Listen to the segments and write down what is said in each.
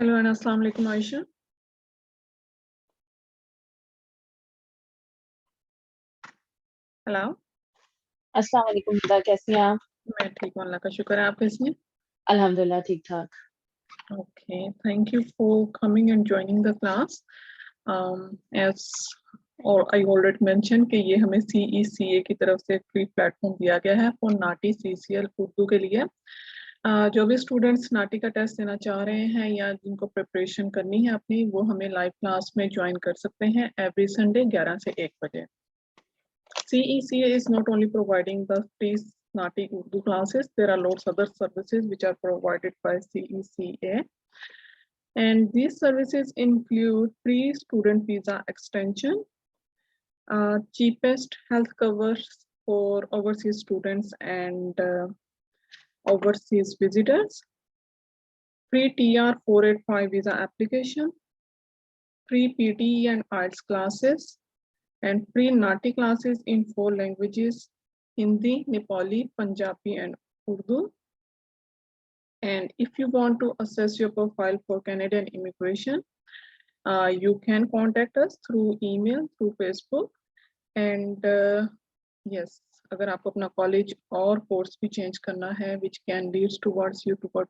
Hello and अस्सलाम वालेकुम Ayesha. Hello. अस्सलाम वालेकुम बेटा, कैसी हैं आप? मैं ठीक हूँ, अल्लाह का शुक्र है। आप कैसी हैं? अल्हम्दुलिल्लाह ठीक ठाक। Okay, thank you for coming and joining the class. As और आई ऑलरेडी मेंशन कि ये हमें CECA की तरफ से फ्री प्लेटफॉर्म दिया गया है फॉर नाटी CCL उर्दू के लिए। जो भी स्टूडेंट्स नाटी का टेस्ट देना चाह रहे हैं या जिनको प्रिपरेशन करनी है अपनी, वो हमें लाइव क्लास में ज्वाइन कर सकते हैं एवरी संडे 11 से 1 बजे। CECA is not only providing the free Nati Urdu classes, there are lots of other services which are provided by CECA. And these services include free student visa extension, cheapest health covers for overseas students and overseas visitors, free TR 485 visa application, free PTE and IELTS classes, and free Nati classes in 4 languages: Hindi, Nepali, Punjabi, and Urdu. And if you want to assess your profile for Canadian immigration, you can contact us through email, through Facebook, and yes, अगर आपको अपना college और course भी change करना है which can leads towards you towards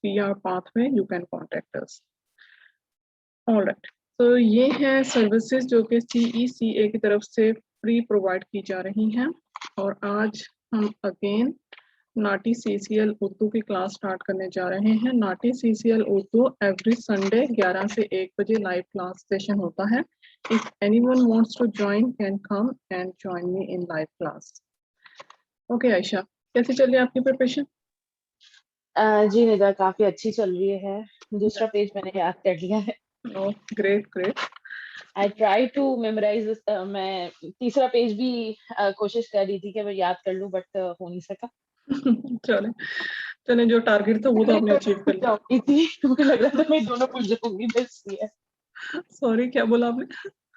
PR pathway, you can contact us. All right. तो ये है सर्विसेज जो कि CECA की तरफ से फ्री प्रोवाइड की जा रही हैं। और आज हम अगेन नाटी CCL उर्दू की क्लास स्टार्ट करने जा रहे हैं। NAATI CCL Urdu every Sunday 11 से 1 बजे लाइव क्लास सेशन होता है। If anyone wants to join can come and join me in live class. Okay Ayesha, कैसे चल रही है आपकी प्रिपरेशन? जी निदा, काफी अच्छी चल रही है। दूसरा पेज मैंने याद कर लिया है। Great great. I try to memorise. मैं तीसरा पेज भी कोशिश कर रही थी कि मैं याद कर लूं, बट हो नहीं सका। चले चले, जो टारगेट था वो तो आपने अचीव कर लिया। मुझे लग रहा था मैं दोनों भूल जाऊंगी, इसलिए। सॉरी, क्या बोला आपने?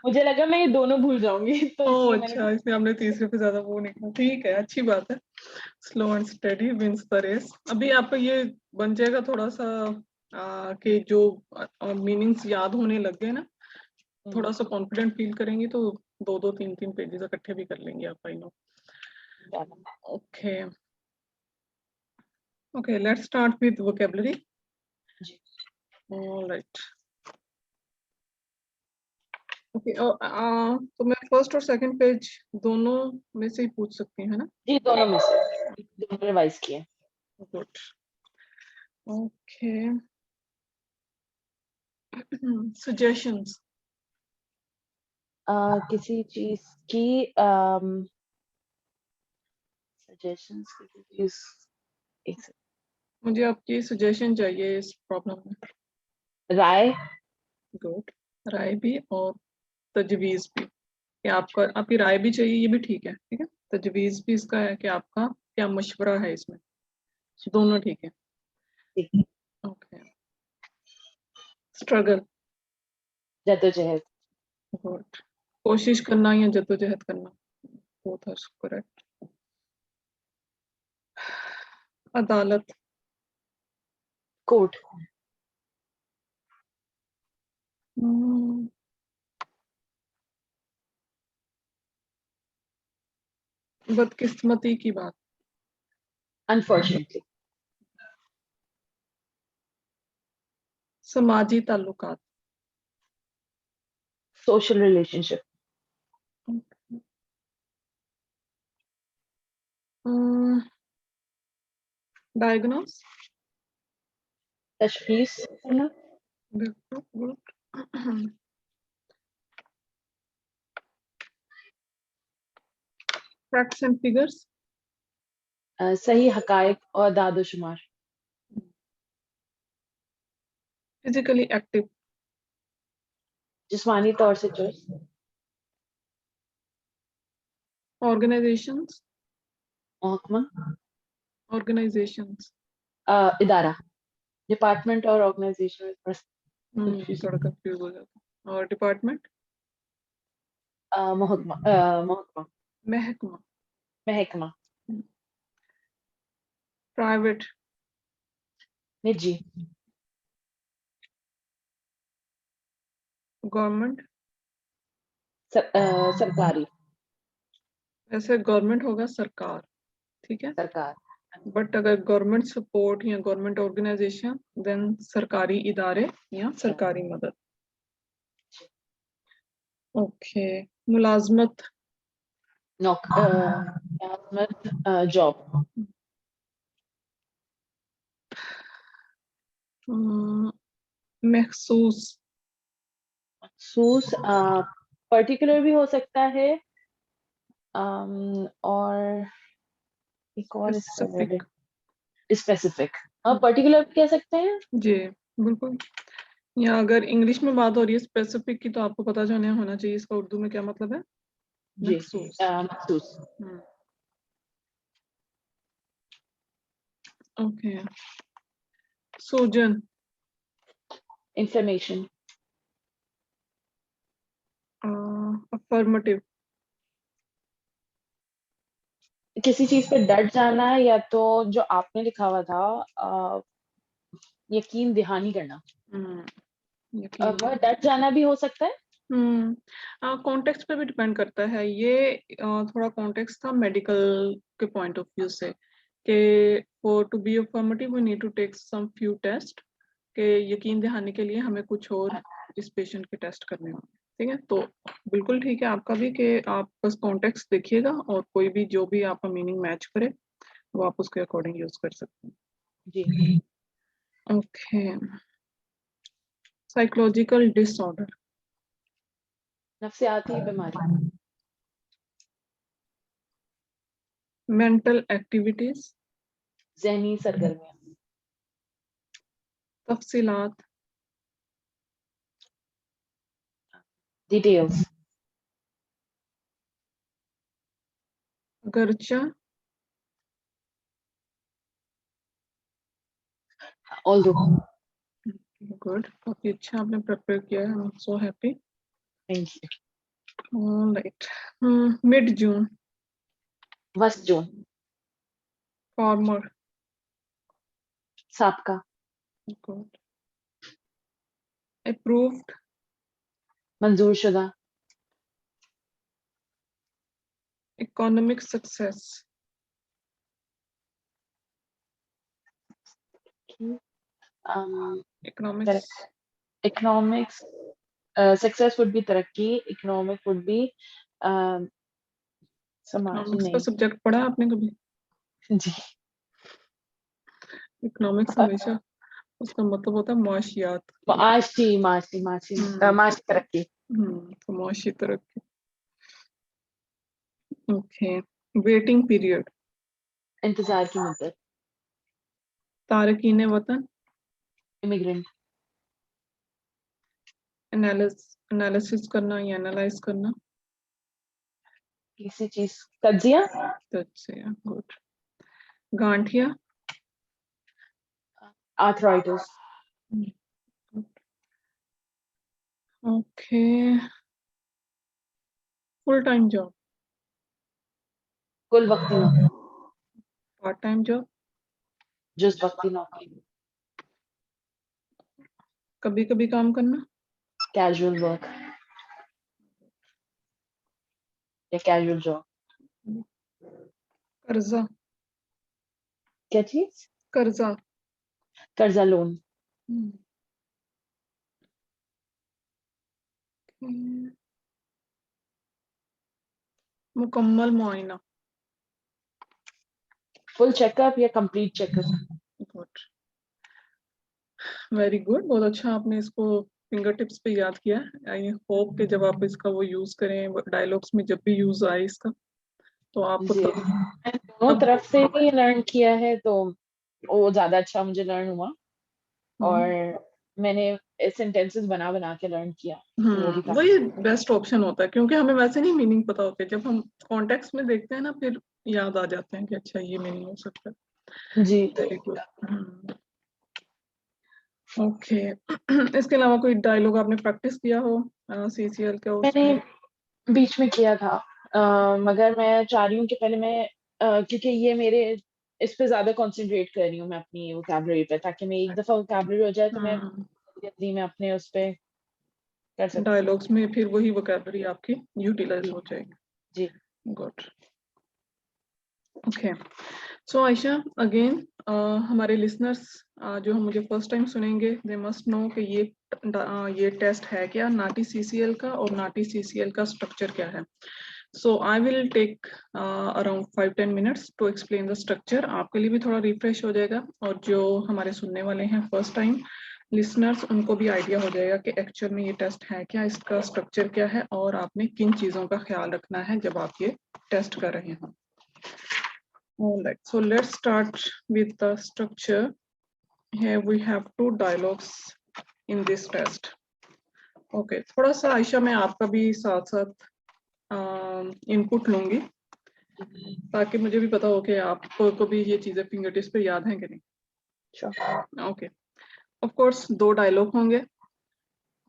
मुझे लगा मैं ये दोनों भूल जाऊंगी, तो ओह इसलिए अच्छा, इसमें आपने तीसरे पे ज्यादा वो नहीं किया। ठीक है, अच्छी बात है। Slow and steady wins the race. अभी आपका ये बन जाएगा थोड़ा सा कि जो मीनिंग्स याद होने लग गए ना, थोड़ा सा कॉन्फिडेंट फील करेंगी तो 2-2 3-3 पेजेस इकट्ठे भी कर लेंगे आप। I know. Okay okay, let's start with vocabulary. Alright. Okay, तो मैं फर्स्ट और सेकंड पेज दोनों में से ही पूछ सकती हूँ, है ना? जी, दोनों में से दोनों रिवाइज किए। गुड। Okay, suggestions. किसी चीज की सजेशंस, किसी चीज। एक मुझे आपकी सजेशन चाहिए इस प्रॉब्लम में। राय। गुड। राय भी और तजवीज भी, कि आपका आपकी राय भी चाहिए, ये भी ठीक है। ठीक है, तजवीज भी इसका है कि आपका क्या मशवरा है इसमें। दोनों ठीक है। ओके। स्ट्रगल। जद्दोजहद। गुड। कोशिश करना या जद्दोजहद करना, बोथ आर करेक्ट। अदालत। कोर्ट। बदकिस्मती की बात। अनफॉर्चुनेटली। समाजी ताल्लुकात। Social relationship. डायग्नोस। तशखीस करना। गुड। Facts and figures. सही हकायक और दादोशुमार। Physically active. जिस्मानी तौर से चुस्त। ऑर्गेनाइजेशंस। महकमा। ऑर्गेनाइजेशंस। इदारा। डिपार्टमेंट और ऑर्गेनाइजेशन में थोड़ा कंफ्यूज हो जाता है। और डिपार्टमेंट। महकमा। महकमा। महकमा। महकमा। प्राइवेट। निजी। गवर्नमेंट, सरकारी, ऐसे गवर्नमेंट होगा सरकार, ठीक है। सरकार, बट अगर गवर्नमेंट सपोर्ट या गवर्नमेंट ऑर्गेनाइजेशन, देन सरकारी इदारे या सरकारी मदद। ओके, मुलाजमत, मुलाजमत, जॉब, महसूस, सूस, पर्टिकुलर भी हो सकता है, और एक और इसका वर्ड स्पेसिफिक, है स्पेसिफिक, पर्टिकुलर कह सकते हैं। जी बिल्कुल। या अगर इंग्लिश में बात हो रही है स्पेसिफिक की, तो आपको पता होना चाहिए इसका उर्दू में क्या मतलब है। जी, महसूस। महसूस, ओके, सूजन, इंफॉर्मेशन, अफर्मेटिव, किसी चीज पे डट जाना, या तो जो आपने लिखा हुआ था, यकीन दहानी करना, यकीन। वह डट जाना भी हो सकता है। कॉन्टेक्स्ट पे भी डिपेंड करता है ये। थोड़ा कॉन्टेक्स्ट था मेडिकल के पॉइंट ऑफ व्यू से, कि for to be affirmative we need to take some few test, के यकीन दिलाने के लिए हमें कुछ और इस पेशेंट के टेस्ट करने होंगे। ठीक है, तो बिल्कुल ठीक है आपका भी, कि आप बस कॉन्टेक्स्ट देखिएगा और कोई भी जो भी आपका मीनिंग मैच करे वो आप उसके अकॉर्डिंग यूज कर सकते हैं। जी, ओके, साइकोलॉजिकल डिसऑर्डर, नफ्सियाती बीमारी, मेंटल एक्टिविटीज, जहनी सरगर्मियां, तफसीलात, डिटेल्स, गर्चा, ऑल्दो, गुड, काफी अच्छा आपने प्रिपेयर किया है, I am so happy. Thank you, alright, mid June, वस्त जोन, फार्मर, साबका, गुड, अप्रूव्ड, मंजूर शुदा, economic success, economics, economics, success would be तरक्की, इकोनॉमिक वुड बी समाजी इकोनॉमिक्स का नहीं। सब्जेक्ट पढ़ा है आपने कभी। जी, इकोनॉमिक्स हमेशा उसका मतलब होता है मुआशियात। माशी माशी माशी हम्म माशी तरक्की, तो मुआशी तरक्की। ओके, वेटिंग पीरियड, इंतजार की मुद्दत, तारकीन वतन, इमिग्रेंट, एनालिसिस करना या एनालाइज करना, किसी चीज, कजिया, गुड, गांठिया, arthritis, okay, full time job, कुल वक्ती नौकरी, पार्ट टाइम जॉब, जुज वक्ती नौकरी, कभी कभी काम करना, कैजुअल वर्क या कैजुअल जॉब, कर्जा, क्या चीज, कर्जा, कर्जा लोन, हम्म, मुकम्मल मुआयना, फुल चेकअप या complete checkup, good, very good, बहुत अच्छा आपने इसको फिंगर टिप्स पे याद किया। आई होप कि जब आप इसका वो यूज करें डायलॉग्स में, जब भी यूज आए इसका, तो आपको जी, तब मैंने दोनों तब तरफ से ही लर्न किया है, तो वो ज्यादा अच्छा मुझे लर्न हुआ, और मैंने सेंटेंसेस बना बना के लर्न किया, तो वो भी वही काफी। बेस्ट ऑप्शन होता है, क्योंकि हमें वैसे नहीं मीनिंग पता होते, जब हम कॉन्टेक्स्ट में देखते हैं ना, फिर याद आ जाते हैं कि अच्छा ये मीनिंग हो सकता है। जी, वेरी गुड, ओके। इसके अलावा कोई डायलॉग आपने प्रैक्टिस किया हो सीसीएल का मैंने उसमें। बीच में किया था, मगर मैं चाह रही हूँ कि पहले मैं, क्योंकि ये मेरे, इस पे ज्यादा कंसंट्रेट कर रही हूँ मैं अपनी वोकैबुलरी पे, ताकि मैं एक दफा वोकैबुलरी हो जाए तो मैं हम्म जल्दी में अपने उस पे कर सकते हैं। डायलॉग्स में फिर वही वोकैबुलरी आपकी यूटिलाइज जी। हो जाएगी। जी। गुड। ओके, सो आयशा अगेन हमारे लिसनर्स जो हम मुझे फर्स्ट टाइम सुनेंगे, दे मस्ट नो कि ये टेस्ट है क्या, नाटी सीसीएल का, और नाटी सीसीएल का स्ट्रक्चर क्या है। So I will take around 5-10 minutes to explain the structure. आपके लिए भी थोड़ा रिफ्रेश हो जाएगा, और जो हमारे सुनने वाले हैं फर्स्ट टाइम लिसनर्स, उनको भी आइडिया हो जाएगा कि एक्चुअल में ये टेस्ट है क्या, इसका स्ट्रक्चर क्या है, और आपने किन चीज़ों का ख्याल रखना है जब आप ये टेस्ट कर रहे हैं। Alright, so let's start with the structure. Here we have 2 dialogues in this test. Okay, थोड़ा सा आयशा मैं आपका भी साथ साथ इनपुट लूंगी, ताकि मुझे भी पता हो कि आपको भी ये चीजें फिंगर टिप्स पे याद हैं कि नहीं। Sure. Okay, of course 2 dialogue होंगे,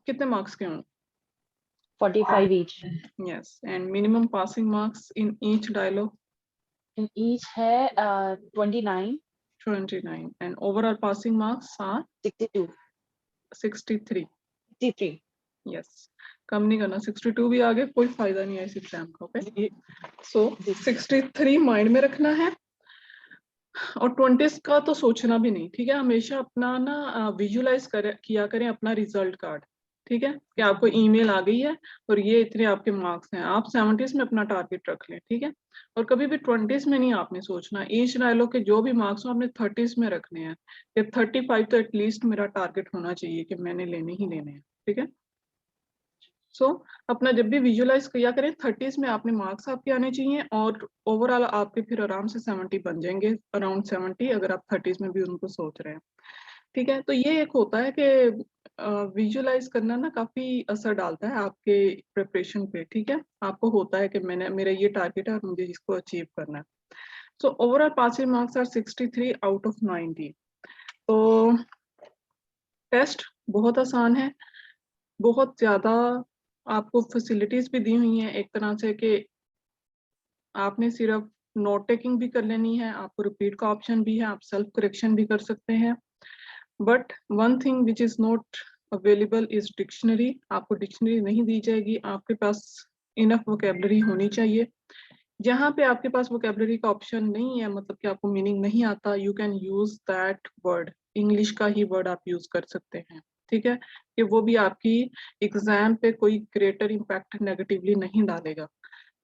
कितने मार्क्स के होंगे? 45 each. Yes, and minimum passing marks in each dialogue? In each है 29. 29, and overall passing marks are 62. 63. 63. Yes, कम नहीं करना, 62 भी आगे कोई फायदा नहीं है इस एग्जाम का। ओके, सो 63 माइंड में रखना है, और 20 का तो सोचना भी नहीं, ठीक है। हमेशा अपना ना विजुलाइज किया करें अपना रिजल्ट कार्ड, ठीक है, कि आपको ईमेल आ गई है और ये इतने आपके मार्क्स हैं, आप 70s में अपना टारगेट रख लें, ठीक है। और कभी भी 20s में नहीं आपने सोचना, ईच डायलॉग के जो भी मार्क्स हो आपने 30s में रखने हैं, कि 35 तो एटलीस्ट मेरा टारगेट होना चाहिए कि मैंने लेने ही लेने हैं, ठीक है। सो अपना जब भी विजुलाइज किया करें 30s में आपने मार्क्स आपके आने चाहिए, और ओवरऑल आपके फिर आराम से 70 बन जाएंगे, अराउंड 70, अगर आप 30s में भी उनको सोच रहे हैं, ठीक है। तो ये एक होता है कि विजुलाइज करना ना काफी असर डालता है आपके प्रिपरेशन पे, ठीक है। आपको होता है कि मेरा ये टारगेट है और मुझे इसको अचीव करना है। So overall passing marks are 63 out of 90। तो टेस्ट बहुत आसान है, बहुत ज्यादा आपको फैसिलिटीज भी दी हुई हैं एक तरह से, कि आपने सिर्फ नोट टेकिंग भी कर लेनी है, आपको रिपीट का ऑप्शन भी है, आप सेल्फ करेक्शन भी कर सकते हैं। But one thing which is not available is dictionary. आपको डिक्शनरी नहीं दी जाएगी, आपके पास इनफ वोकेबलरी होनी चाहिए। जहाँ पे आपके पास वोकेबलरी का ऑप्शन नहीं है, मतलब कि आपको मीनिंग नहीं आता, you can use that word, English का ही वर्ड आप यूज कर सकते हैं, ठीक है, कि वो भी आपकी एग्जाम पे कोई ग्रेटर इम्पैक्ट नेगेटिवली नहीं डालेगा।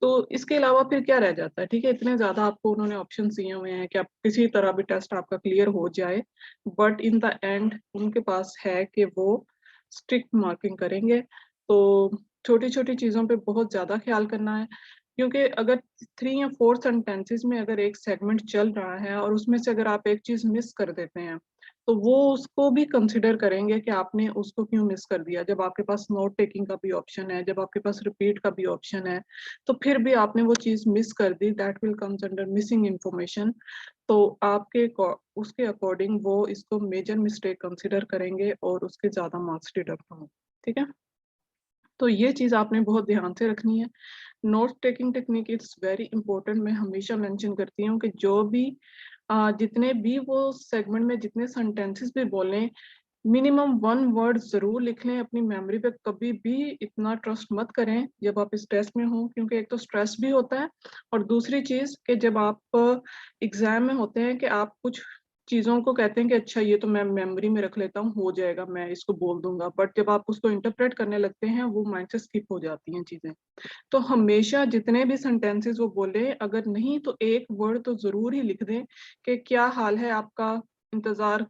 तो इसके अलावा फिर क्या रह जाता है, ठीक है, इतने ज्यादा आपको उन्होंने ऑप्शन दिए हुए हैं कि आप किसी तरह भी टेस्ट आपका क्लियर हो जाए, बट इन द एंड उनके पास है कि वो स्ट्रिक्ट मार्किंग करेंगे। तो छोटी छोटी चीजों पे बहुत ज्यादा ख्याल करना है, क्योंकि अगर 3 या 4 सेंटेंसेस में अगर एक सेगमेंट चल रहा है और उसमें से अगर आप एक चीज मिस कर देते हैं, तो वो उसको भी कंसिडर करेंगे कि आपने उसको क्यों मिस कर दिया, जब आपके पास नोट टेकिंग का भी ऑप्शन है, जब आपके पास रिपीट का भी ऑप्शन है, तो फिर भी आपने वो चीज मिस कर दी, that will comes under missing information. तो आपके उसके अकॉर्डिंग वो इसको मेजर मिस्टेक कंसिडर करेंगे और उसके ज्यादा मार्क्स डिडक्ट होंगे, ठीक है। तो ये चीज आपने बहुत ध्यान से रखनी है। Note taking technique it's very important. मैं हमेशा मेंशन करती हूँ कि जो भी जितने भी वो सेगमेंट में जितने सेंटेंसेस भी बोलें, मिनिमम 1 वर्ड जरूर लिख लें अपनी मेमोरी पे। कभी भी इतना ट्रस्ट मत करें जब आप स्ट्रेस में हो, क्योंकि एक तो स्ट्रेस भी होता है, और दूसरी चीज कि जब आप एग्जाम में होते हैं कि आप कुछ चीजों को कहते हैं कि अच्छा ये तो मैं मेमोरी में रख लेता हूँ, हो जाएगा, मैं इसको बोल दूंगा, बट जब आप उसको इंटरप्रेट करने लगते हैं वो माइंड से स्किप हो जाती हैं चीजें। तो हमेशा जितने भी सेंटेंसेस वो बोले, अगर नहीं तो एक वर्ड तो जरूर ही लिख दें कि क्या हाल है आपका, इंतजार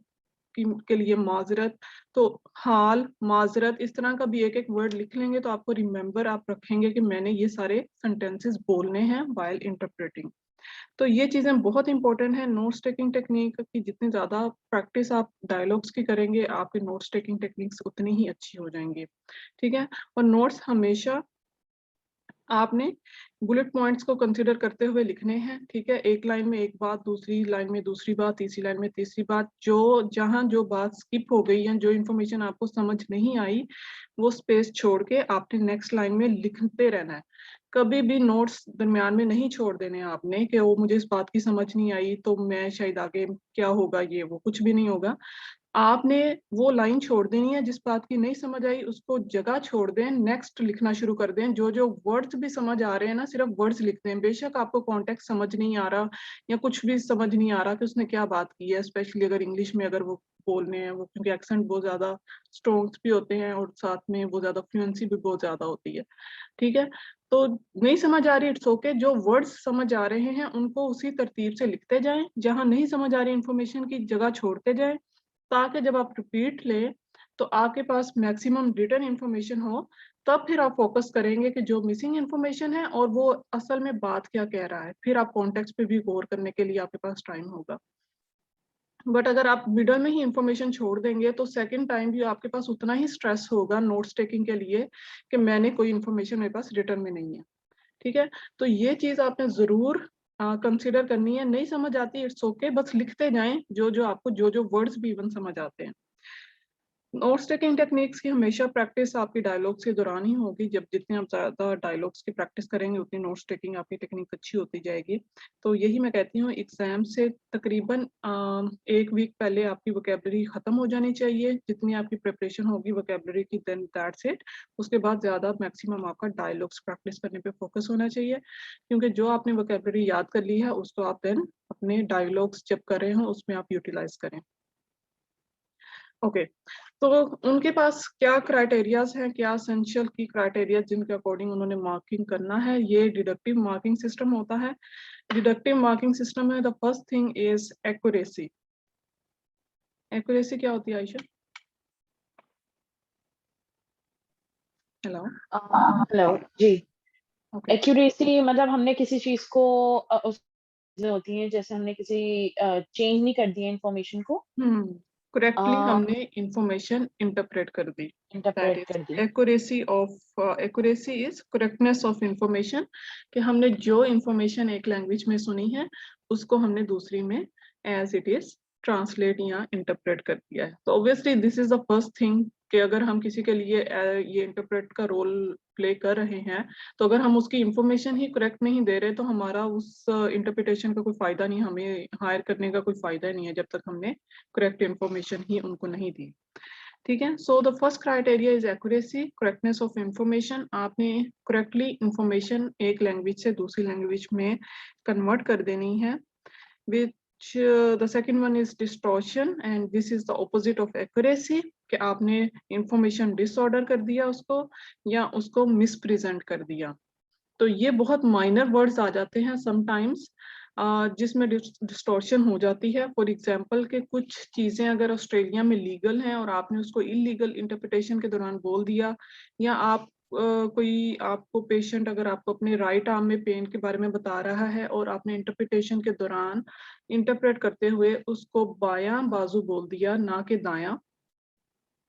के लिए माजरत। तो हाल, माजरत, इस तरह का भी एक एक वर्ड लिख लेंगे तो आपको रिमेम्बर आप रखेंगे कि मैंने ये सारे सेंटेंसेस बोलने हैं वाइल इंटरप्रेटिंग। तो ये चीजें बहुत इंपॉर्टेंट है नोट्स टेकिंग टेक्निक की। जितनी ज्यादा प्रैक्टिस आप डायलॉग्स की करेंगे, आपकी नोट्स टेकिंग टेक्निक्स उतनी ही अच्छी हो जाएंगी, ठीक है। और नोट्स हमेशा आपने बुलेट पॉइंट्स को कंसीडर करते हुए लिखने हैं, ठीक है। एक लाइन में एक बात, दूसरी लाइन में दूसरी बात, तीसरी लाइन में तीसरी बात, जो जहां जो बात स्किप हो गई है, जो इन्फॉर्मेशन आपको समझ नहीं आई, वो स्पेस छोड़ के आपने नेक्स्ट लाइन में लिखते रहना है। कभी भी नोट्स दरमियान में नहीं छोड़ देने आपने कि वो मुझे इस बात की समझ नहीं आई तो मैं शायद आगे क्या होगा, ये वो कुछ भी नहीं होगा। आपने वो लाइन छोड़ देनी है, जिस बात की नहीं समझ आई उसको जगह छोड़ दें, नेक्स्ट लिखना शुरू कर दें। जो जो वर्ड्स भी समझ आ रहे हैं ना, सिर्फ वर्ड्स लिख दें। बेशक आपको कॉन्टेक्स्ट समझ नहीं आ रहा या कुछ भी समझ नहीं आ रहा कि उसने क्या बात की है, स्पेशली अगर इंग्लिश में अगर वो बोलने हैं, वो क्योंकि एक्सेंट बहुत ज्यादा स्ट्रॉन्ग्स भी होते हैं और साथ में वो ज्यादा फ्लुएंसी भी बहुत ज्यादा होती है। ठीक है, तो नहीं समझ आ रही, इट्स ओके। जो वर्ड्स समझ आ रहे हैं उनको उसी तरतीब से लिखते जाएं, जहां नहीं समझ आ रही इंफॉर्मेशन की जगह छोड़ते जाएं, ताकि जब आप रिपीट लें तो आपके पास मैक्सिमम रिटर्न इंफॉर्मेशन हो। तब फिर आप फोकस करेंगे कि जो मिसिंग इंफॉर्मेशन है और वो असल में बात क्या कह रहा है, फिर आप कॉन्टेक्स्ट पे भी गौर करने के लिए आपके पास टाइम होगा। बट अगर आप मिडल में ही इंफॉर्मेशन छोड़ देंगे तो सेकंड टाइम भी आपके पास उतना ही स्ट्रेस होगा नोट्स टेकिंग के लिए कि मैंने कोई इंफॉर्मेशन मेरे पास रिटर्न में नहीं है। ठीक है, तो ये चीज आपने जरूर कंसिडर करनी है। नहीं समझ आती, इट्स ओके, बस लिखते जाएं जो जो आपको जो जो वर्ड्स भी इवन समझ आते हैं। नोट्स टेकिंग टेक्निक्स की हमेशा प्रैक्टिस आपकी डायलॉग्स के दौरान ही होगी। जब जितने आप ज्यादा डायलॉग्स की प्रैक्टिस करेंगे उतनी नोट्स टेकिंग आपकी टेक्निक अच्छी होती जाएगी। तो यही मैं कहती हूँ, एग्जाम से तकरीबन 1 वीक पहले आपकी वोकेबलरी खत्म हो जानी चाहिए। जितनी आपकी प्रिपरेशन होगी वोकेबलरी की, देन दैट्स इट। उसके बाद ज्यादा मैक्सिमम आपका डायलॉग्स प्रैक्टिस करने पे फोकस होना चाहिए, क्योंकि जो आपने वोकेबलरी याद कर ली है उसको आप देन अपने डायलॉग्स जब कर रहे हो उसमें आप यूटिलाइज करें। ओके, तो उनके पास क्या क्राइटेरियाज हैं, क्या एसेंशियल की क्राइटेरिया जिनके अकॉर्डिंग उन्होंने मार्किंग करना है, ये डिडक्टिव मार्किंग सिस्टम होता है। डिडक्टिव मार्किंग सिस्टम में the first thing is accuracy. Accuracy क्या होती है आयशा? हेलो। हेलो जी। ओके। एक्यूरेसी मतलब हमने किसी चीज को चीजें होती हैं जैसे हमने किसी चेंज नहीं कर दिया इंफॉर्मेशन को, करेक्टली हमने इंफॉर्मेशन इंटरप्रेट कर दी। दैट इंटरप्रेट इज कर दी। Accuracy of, accuracy is correctness of information, कि हमने जो इंफॉर्मेशन एक लैंग्वेज में सुनी है उसको हमने दूसरी में एज इट इज ट्रांसलेट या इंटरप्रेट कर दिया है। तो obviously this is the first thing, कि अगर हम किसी के लिए ये इंटरप्रेट का रोल प्ले कर रहे हैं, तो अगर हम उसकी इंफॉर्मेशन ही करेक्ट नहीं दे रहे तो हमारा उस इंटरप्रिटेशन का कोई फायदा नहीं, हमें हायर करने का कोई फायदा नहीं है जब तक हमने करेक्ट इंफॉर्मेशन ही उनको नहीं दी। ठीक है, so the first criteria is accuracy, correctness of information. आपने करेक्टली इंफॉर्मेशन एक लैंग्वेज से दूसरी लैंग्वेज में कन्वर्ट कर देनी है। which the second one is distortion, and this is the opposite of accuracy, कि आपने इंफॉर्मेशन डिसऑर्डर कर दिया उसको या उसको मिसप्रेजेंट कर दिया। तो ये बहुत माइनर वर्ड्स आ जाते हैं समटाइम्स जिसमें डिस्टॉर्शन हो जाती है। फॉर एग्जांपल कि कुछ चीजें अगर ऑस्ट्रेलिया में लीगल हैं और आपने उसको इलीगल इंटरप्रिटेशन के दौरान बोल दिया, या आप कोई आपको पेशेंट अगर आपको अपने राइट आर्म में पेन के बारे में बता रहा है और आपने इंटरप्रिटेशन के दौरान इंटरप्रेट करते हुए उसको बायां बाजू बोल दिया ना कि दायां,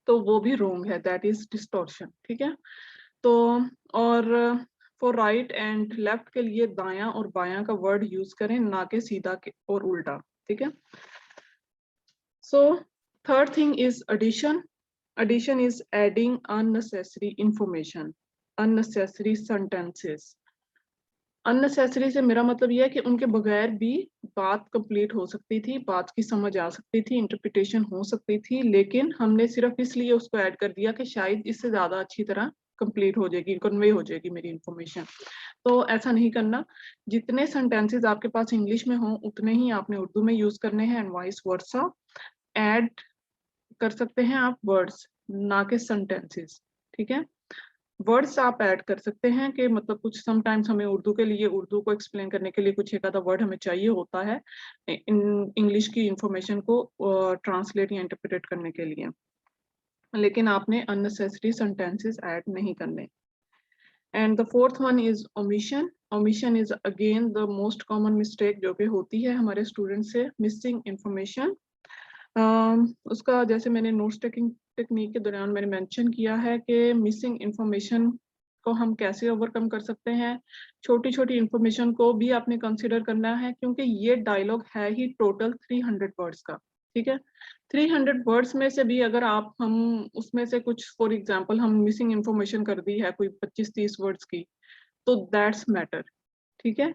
तो वो भी रोंग है, दैट इज डिस्टॉर्शन। ठीक है, तो और फॉर राइट एंड लेफ्ट के लिए दायां और बायां का वर्ड यूज करें, ना कि सीधा और उल्टा। ठीक है, so third thing is addition. Addition is adding unnecessary information, unnecessary sentences. Unnecessary से मेरा मतलब यह है कि उनके बगैर भी बात कंप्लीट हो सकती थी, बात की समझ आ सकती थी, इंटरप्रिटेशन हो सकती थी, लेकिन हमने सिर्फ इसलिए उसको ऐड कर दिया कि शायद इससे ज्यादा अच्छी तरह कंप्लीट हो जाएगी, कन्वे हो जाएगी मेरी इंफॉर्मेशन। तो ऐसा नहीं करना। जितने सेंटेंसेस आपके पास इंग्लिश में हों उतने ही आपने उर्दू में यूज करने हैं, एंड वाइस वर्सा। ऐड कर सकते हैं आप वर्ड्स, ना कि सेंटेंसेस। ठीक है, वर्ड्स आप ऐड कर सकते हैं कि मतलब कुछ समटाइम्स हमें उर्दू के लिए, उर्दू को एक्सप्लेन करने के लिए कुछ एक आधा वर्ड हमें चाहिए होता है इंग्लिश की इंफॉर्मेशन को ट्रांसलेट या इंटरप्रेट करने के लिए, लेकिन आपने अननेसेसरी सेंटेंसेस ऐड नहीं करने। And the fourth one is omission. Omission is again the most common mistake जो कि होती है हमारे स्टूडेंट से, मिसिंग इंफॉर्मेशन। उसका जैसे मैंने नोट्स टेकिंग टेक्निक के दौरान मैंने मेंशन किया है कि मिसिंग इंफॉर्मेशन को हम कैसे ओवरकम कर सकते हैं। छोटी छोटी इंफॉर्मेशन को भी आपने कंसिडर करना है, क्योंकि ये डायलॉग है ही टोटल 300 वर्ड्स का। ठीक है, 300 वर्ड्स में से भी अगर हम उसमें से कुछ, फॉर एग्जांपल हम मिसिंग इंफॉर्मेशन कर दी है कोई 25-30 वर्ड्स की, तो दैट्स मैटर। ठीक है,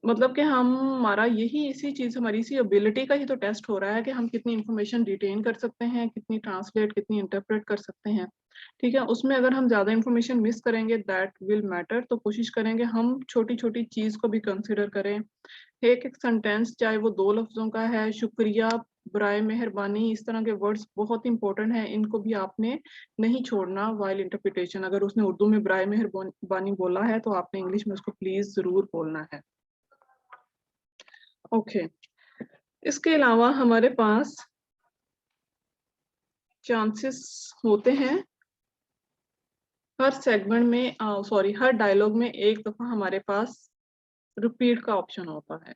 मतलब कि हमारा यही इसी चीज हमारी इसी एबिलिटी का ही तो टेस्ट हो रहा है कि हम कितनी इंफॉर्मेशन रिटेन कर सकते हैं, कितनी ट्रांसलेट, कितनी इंटरप्रेट कर सकते हैं। ठीक है, उसमें अगर हम ज्यादा इंफॉर्मेशन मिस करेंगे दैट विल मैटर, तो कोशिश करेंगे हम छोटी छोटी चीज को भी कंसिडर करें। एक एक सेंटेंस चाहे वो 2 लफ्जों का है, शुक्रिया, बराए मेहरबानी, इस तरह के वर्ड्स बहुत इंपॉर्टेंट हैं, इनको भी आपने नहीं छोड़ना वाइल इंटरप्रिटेशन। अगर उसने उर्दू में बराए मेहरबानी बोला है तो आपने इंग्लिश में उसको प्लीज जरूर बोलना है। ओके, इसके अलावा हमारे पास चांसेस होते हैं हर सेगमेंट में, सॉरी, हर डायलॉग में एक दफा हमारे पास रिपीट का ऑप्शन होता है।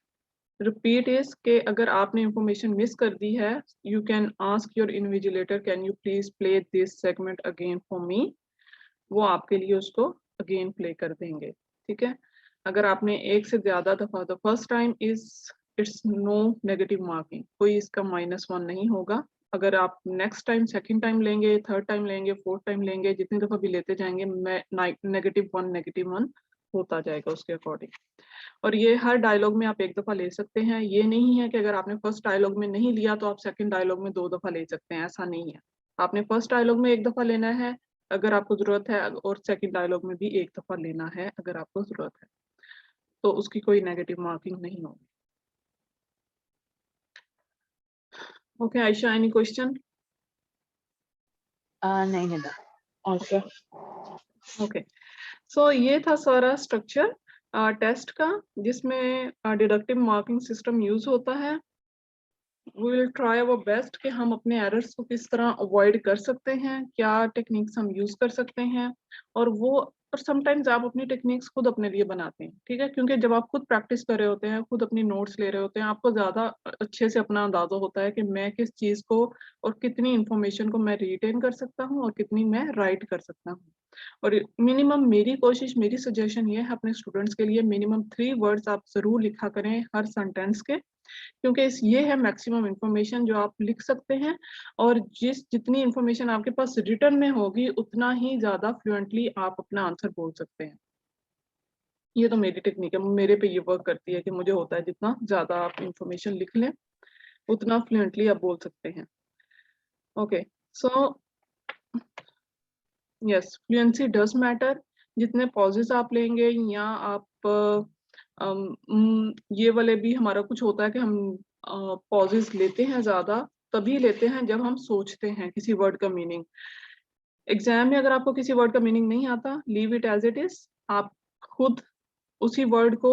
रिपीट इज के अगर आपने इंफॉर्मेशन मिस कर दी है, you can ask your invigilator can you please play this segment again for me, वो आपके लिए उसको अगेन प्ले कर देंगे। ठीक है, अगर आपने एक से ज्यादा दफा, the first time is it's no negative marking, कोई इसका -1 नहीं होगा। अगर आप नेक्स्ट टाइम, सेकंड टाइम लेंगे, थर्ड टाइम लेंगे, फोर्थ टाइम लेंगे, जितनी दफा भी लेते जाएंगे, -1 होता जाएगा उसके अकॉर्डिंग। और ये हर डायलॉग में आप एक दफा ले सकते हैं, ये नहीं है कि अगर आपने फर्स्ट डायलॉग में नहीं लिया तो आप सेकंड डायलॉग में 2 दफा ले सकते हैं, ऐसा नहीं है। आपने फर्स्ट डायलॉग में एक दफा लेना है अगर आपको जरूरत है, और सेकंड डायलॉग में भी एक दफा लेना है अगर आपको जरूरत है, तो उसकी कोई नेगेटिव मार्किंग नहीं होगी। Okay Ayesha, any question? नहीं निदा, ओके। ओके, सो ये था सारा स्ट्रक्चर टेस्ट का, जिसमें डिडक्टिव मार्किंग सिस्टम यूज होता है। We will try our best कि हम अपने एरर्स को किस तरह अवॉइड कर सकते हैं, क्या टेक्निक्स हम यूज कर सकते हैं। और समटाइम्स आप अपनी टेक्निक्स खुद अपने लिए बनाते हैं, ठीक है, क्योंकि जब आप खुद प्रैक्टिस कर रहे होते हैं, खुद अपनी नोट्स ले रहे होते हैं, आपको ज्यादा अच्छे से अपना अंदाजा होता है कि मैं किस चीज को और कितनी इंफॉर्मेशन को मैं रिटेन कर सकता हूँ और कितनी मैं राइट कर सकता हूँ। और मिनिमम मेरी कोशिश, मेरी सजेशन ये है अपने स्टूडेंट्स के लिए, मिनिमम 3 वर्ड्स आप जरूर लिखा करें हर सेंटेंस के, क्योंकि ये है मैक्सिमम इंफॉर्मेशन जो आप लिख सकते हैं। और जितनी इंफॉर्मेशन आपके पास रिटर्न में होगी, उतना ही ज्यादा फ्लुएंटली आप अपना आंसर बोल सकते हैं। ये तो मेरी टेक्निक है, मेरे पे ये वर्क करती है कि मुझे होता है जितना ज्यादा आप इंफॉर्मेशन लिख लें उतना फ्लुएंटली आप बोल सकते हैं। Okay, so yes, fluency does matter. जितने पॉजेस आप लेंगे, या आप ये वाले भी हमारा कुछ होता है कि हम पॉजेस लेते हैं ज्यादा, तभी लेते हैं जब हम सोचते हैं किसी वर्ड का मीनिंग। एग्जाम में अगर आपको किसी वर्ड का मीनिंग नहीं आता, leave it as it is. आप खुद उसी वर्ड को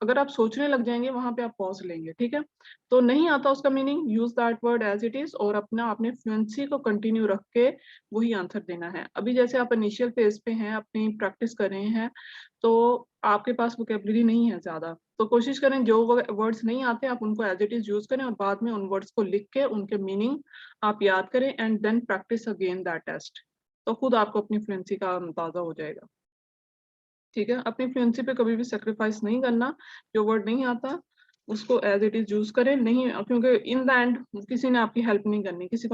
अगर आप सोचने लग जाएंगे, वहां पे आप पॉज लेंगे, ठीक है। तो नहीं आता उसका meaning, use that word as it is, और अपने फ्लुएंसी को कंटिन्यू रख के वही आंसर देना है। अभी जैसे आप इनिशियल फेज पे हैं, अपनी प्रैक्टिस कर रहे हैं, तो आपके पास वोकेबलरी नहीं है ज्यादा, तो कोशिश करें जो वर्ड्स नहीं आते आप उनको एज इट इज यूज करें, और बाद में उन वर्ड्स को लिख के उनके मीनिंग आप याद करें, and then practise again that test. तो खुद आपको अपनी फ्लुएंसी का अंदाजा हो जाएगा। ठीक है, अपनी फ्लुएंसी पे कभी भी सेक्रीफाइस नहीं करना। जो वर्ड नहीं आता उसको एज इट इज यूज करें, नहीं, क्योंकि इन द एंड किसी ने आपकी हेल्प नहीं करनी, किसी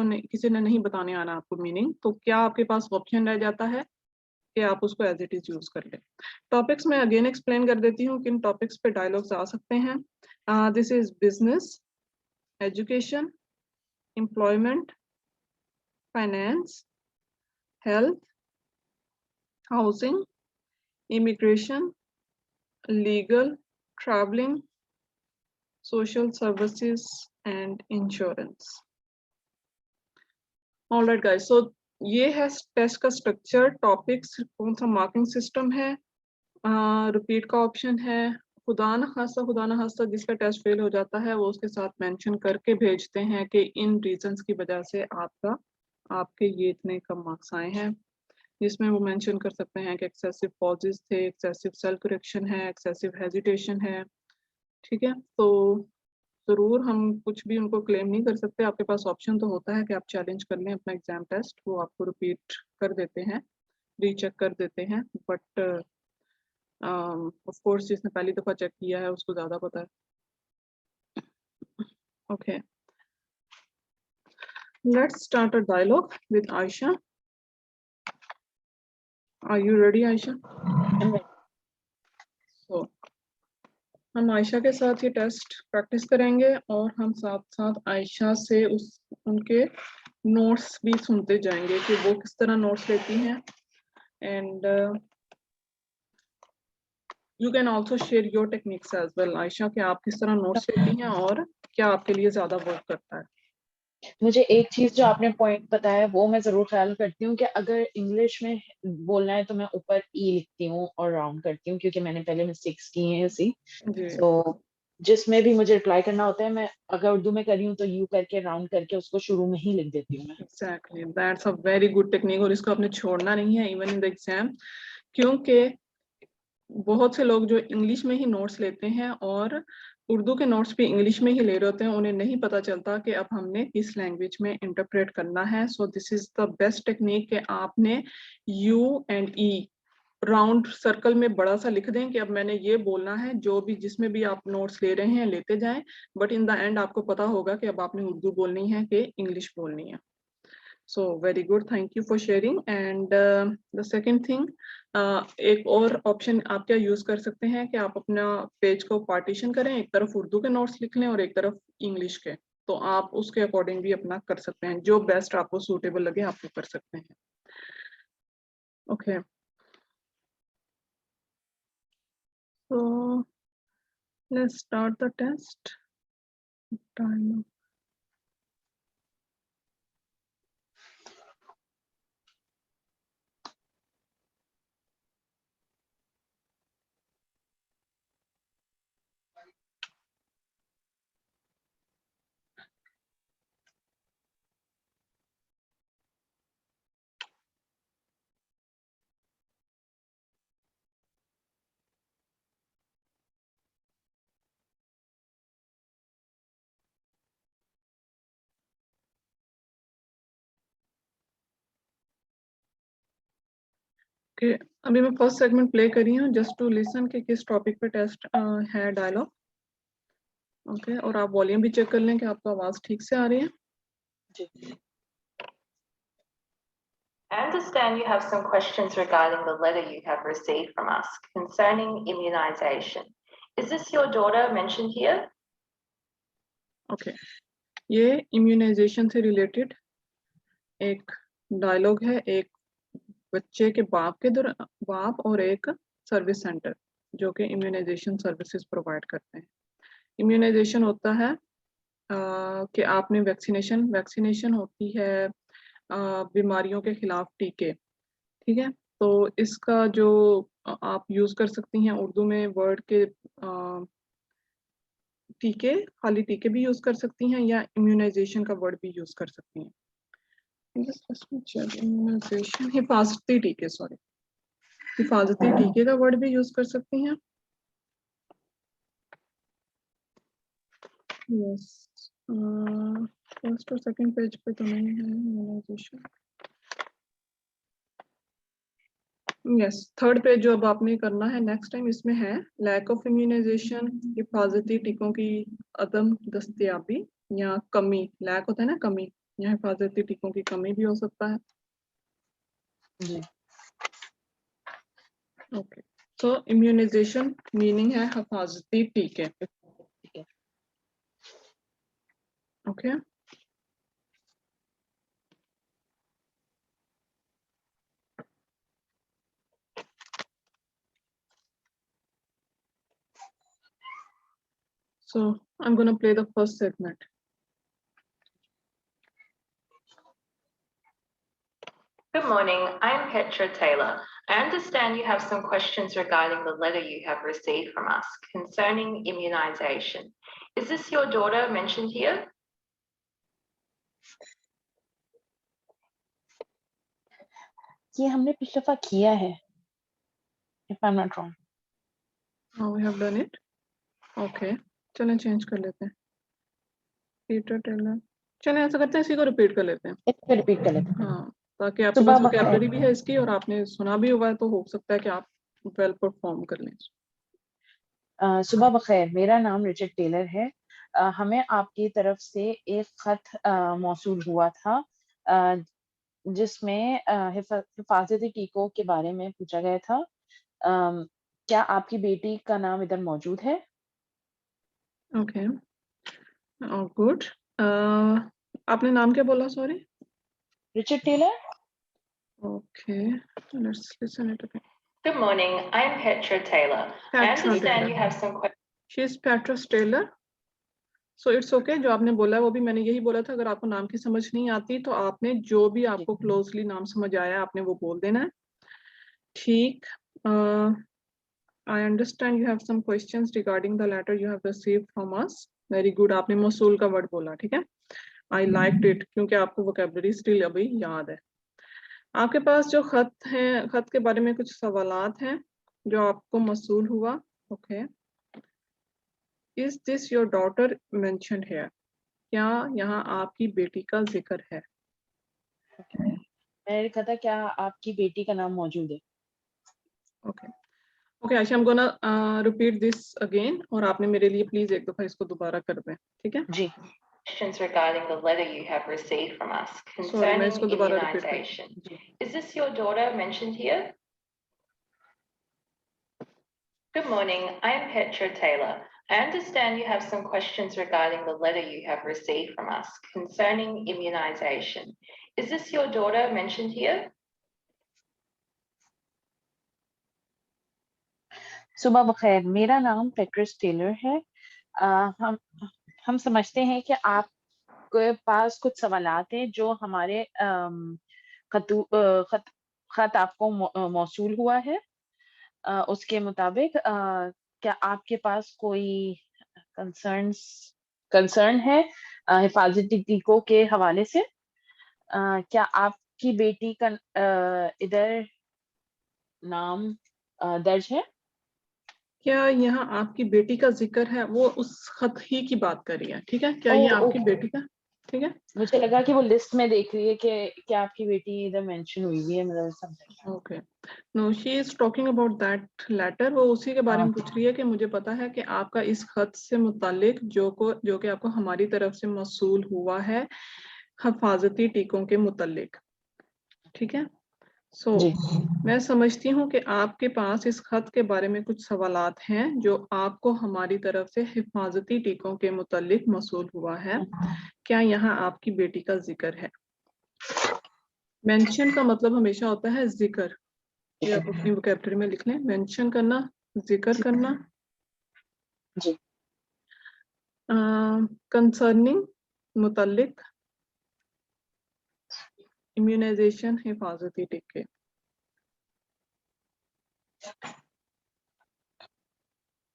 ने नहीं बताने आना आपको मीनिंग, तो क्या आपके पास ऑप्शन रह जाता है कि आप उसको एज इट इज यूज कर लें। टॉपिक्स में अगेन एक्सप्लेन कर देती हूँ किन टॉपिक्स पे डायलॉग्स आ सकते हैं। This is business, education, employment, finance, health, housing, immigration, legal, travelling, social services and insurance. All right guys, so ये है टेस्ट का स्ट्रक्चर। टॉपिक्स, कौन सा मार्किंग सिस्टम है, रिपीट का ऑप्शन है, खुदा न खास्ता जिसका टेस्ट फेल हो जाता है वो उसके साथ मेंशन करके भेजते हैं कि इन रीजंस की वजह से आपके ये इतने कम मार्क्स आए हैं, जिसमें वो मेंशन कर सकते हैं कि एक्सेसिव पॉजेस थे, एक्सेसिव सेल्फ करेक्शन है, एक्सेसिव हेजिटेशन है। ठीक है, तो जरूर हम कुछ भी उनको क्लेम नहीं कर सकते। आपके पास ऑप्शन तो होता है कि आप चैलेंज कर लें अपना एग्जाम टेस्ट, वो आपको रिपीट कर देते हैं, रीचेक कर देते हैं, बट ऑफ कोर्स जिसने पहली दफा चेक किया है उसको ज्यादा पता है। Okay, let's start a dialogue with Ayesha. Are you ready Ayesha? I'm ready. So हम आयशा के साथ ये टेस्ट प्रैक्टिस करेंगे और हम साथ साथ आयशा से उनके नोट्स भी सुनते जाएंगे कि वो किस तरह नोट्स लेती हैं and you can also share your techniques as well. Ayesha कि आप किस तरह नोट्स लेती हैं और क्या आपके लिए ज्यादा वर्क करता है। मुझे एक चीज जो आपने पॉइंट बताया वो मैं जरूर ख्याल करती हूँ कि अगर इंग्लिश में बोलना है तो मैं ऊपर ई लिखती हूँ और राउंड करती हूँ, क्योंकि मैंने पहले मिस्टेक्स की हैं ऐसी। जी तो जिसमें भी मुझे रिप्लाई करना होता है, मैं अगर उर्दू में कर रही हूँ तो यू करके राउंड करके उसको शुरू में ही लिख देती हूँ मैं। Exactly, that's a very good technique और इसको आपने छोड़ना नहीं है इवन इन द एग्जाम, क्योंकि बहुत से लोग जो इंग्लिश में ही नोट्स लेते हैं और उर्दू के नोट्स भी इंग्लिश में ही ले रहे होते हैं, उन्हें नहीं पता चलता कि अब हमने किस लैंग्वेज में इंटरप्रेट करना है। So this is the best technique कि आपने you and E round circle में बड़ा सा लिख दें कि अब मैंने ये बोलना है, जो भी जिसमें भी आप नोट्स ले रहे हैं लेते जाएं, बट इन द एंड आपको पता होगा कि अब आपने उर्दू बोलनी है कि इंग्लिश बोलनी है। So very good, thank you for sharing. And the second thing, एक और ऑप्शन आप क्या यूज कर सकते हैं कि आप अपना पेज को पार्टीशन करें, एक तरफ उर्दू के नोट्स लिख लें और एक तरफ इंग्लिश के। तो आप उसके अकॉर्डिंग भी अपना कर सकते हैं, जो बेस्ट आपको सूटेबल लगे आप वो कर सकते हैं। Okay, so let's start the test. Time. Okay, अभी मैं फर्स्ट सेगमेंट प्ले करी हूँ जस्ट टू लिसन कि किस टॉपिक पे टेस्ट है डायलॉग। ओके, और आप वॉल्यूम भी चेक कर लें कि आपको आवाज ठीक से आ रही है। I understand you have some questions regarding the letter you have received from us concerning immunization. Is this your daughter mentioned here? Okay, ये इम्यूनाइजेशन से रिलेटेड एक डायलॉग है, एक बच्चे के बाप और एक सर्विस सेंटर जो कि इम्यूनाइजेशन सर्विसेज प्रोवाइड करते हैं। इम्यूनाइजेशन होता है कि आपने वैक्सीनेशन होती है बीमारियों के खिलाफ टीके, ठीक है। तो इसका जो आप यूज कर सकती हैं उर्दू में वर्ड के टीके, खाली टीके भी यूज कर सकती हैं या इम्यूनाइजेशन का वर्ड भी यूज कर सकती हैं। इम्यूनाइजेशन, हिफाजती टीके, सॉरी, हिफाजती टीके का वर्ड भी यूज कर सकती हैं। यस, फर्स्ट और सेकंड पेज पे तो नहीं है इम्यूनाइजेशन। यस, थर्ड पेज जो अब आपने करना है नेक्स्ट टाइम, इसमें है लैक ऑफ इम्यूनाइजेशन, हिफाजती टीकों की अदम दस्तयाबी या कमी। लैक होता है ना कमी, या हिफाजती टीकों की कमी भी हो सकता है। जी। ओके, तो इम्यूनाइजेशन मीनिंग है हिफाजती टीके। ठीक है। Okay, so I'm going to play the first segment. Good morning, I'm Petra Taylor. I understand you have some questions regarding the letter you have received from us concerning immunization. Is this your daughter mentioned here? ये हमने पिछले दफा किया है, if I'm not wrong. Now we have done it. Okay, चलें change कर लेते हैं। पीटर टेलर, चलें ऐसा करते हैं इसी को रिपीट कर लेते हैं। इसको रिपीट कर लेते हैं। हाँ, ताकि आपके सुबह पास बखैर। वोकैबुलरी भी है इसकी और आपने सुना भी हुआ है, तो हो सकता है कि आप वेल परफॉर्म कर लें। सुबह बखैर, मेरा नाम रिचर्ड टेलर है। हमें आपकी तरफ से एक खत मौसूल हुआ था जिसमें हिफाजती टीकों के बारे में पूछा गया था। क्या आपकी बेटी का नाम इधर मौजूद है? Okay, good. आपने नाम क्या बोला? Sorry. Richard Taylor. Okay, let's listen it again. Good morning. I'm Petra Taylor. I Petra understand Taylor. you have some questions. She is Petra Taylor. So it's okay, जो आपने बोला है वो भी मैंने यही बोला था। अगर आपको नाम की समझ नहीं आती तो आपने जो भी आपको क्लोजली नाम समझ आया आपने वो बोल देना है। ठीक। I understand you have some questions regarding the letter you have received from us. Very good. आपने मौसूल का वर्ड बोला, ठीक है। I liked it क्योंकि आपको वोकेबलरी स्टिल अभी याद है। आपके पास जो खत है, खत के बारे में कुछ सवालात हैं जो आपको मौसूल हुआ। Okay, is this your daughter mentioned here? क्या यहाँ आपकी बेटी का जिक्र है? मैंने लिखा था क्या आपकी बेटी का नाम मौजूद है। Okay okay Ayesha, I am gonna repeat this again, और आपने मेरे लिए प्लीज एक दफा इसको दोबारा कर दें, ठीक है। जी। Questions regarding the letter you have received from us Sorry, मैं concerning इसको दोबारा रिपीट कर। immunization. Is this your daughter mentioned here? Good morning. I am Petra Taylor. I understand you have some questions regarding the letter you have received from us concerning immunization. Is this your daughter mentioned here? सुबह बखैर, मेरा नाम पेट्रिस Taylor है। हम समझते हैं कि आपके पास कुछ सवालात हैं जो हमारे खत आपको मौसूल हुआ है। उसके मुताबिक क्या आपके पास कोई कंसर्न है हिफाजती टीकों के हवाले से? क्या आपकी बेटी का इधर नाम दर्ज है? क्या यहाँ आपकी बेटी का जिक्र है? वो उस खत ही की बात कर रही है, ठीक है। क्या ये आपकी बेटी का, ठीक है। मुझे लगा कि वो लिस्ट में देख रही है कि क्या आपकी बेटी इधर मेंशन हुई है, मतलब समझ। Okay, no, she is talking about that letter. वो उसी के बारे में पूछ रही है कि मुझे पता है कि आपका इस खत से मुतालिक जो कि आपको हमारी तरफ से मौसूल हुआ है हिफाजती टीकों के मुतालिक, ठीक है। सो मैं समझती हूँ कि आपके पास इस खत के बारे में कुछ सवालात हैं जो आपको हमारी तरफ से हिफाजती टीकों के मुतालिक मौसूल हुआ है। क्या यहाँ आपकी बेटी का जिक्र है? मेंशन का मतलब हमेशा होता है जिक्र। ये आप अपनी वोकैबुलरी में लिख लें, मेंशन करना, जिक्र करना। जी। कंसर्निंग, मुतालिक, इम्यूनाइजेशन, हिफाजती टीके।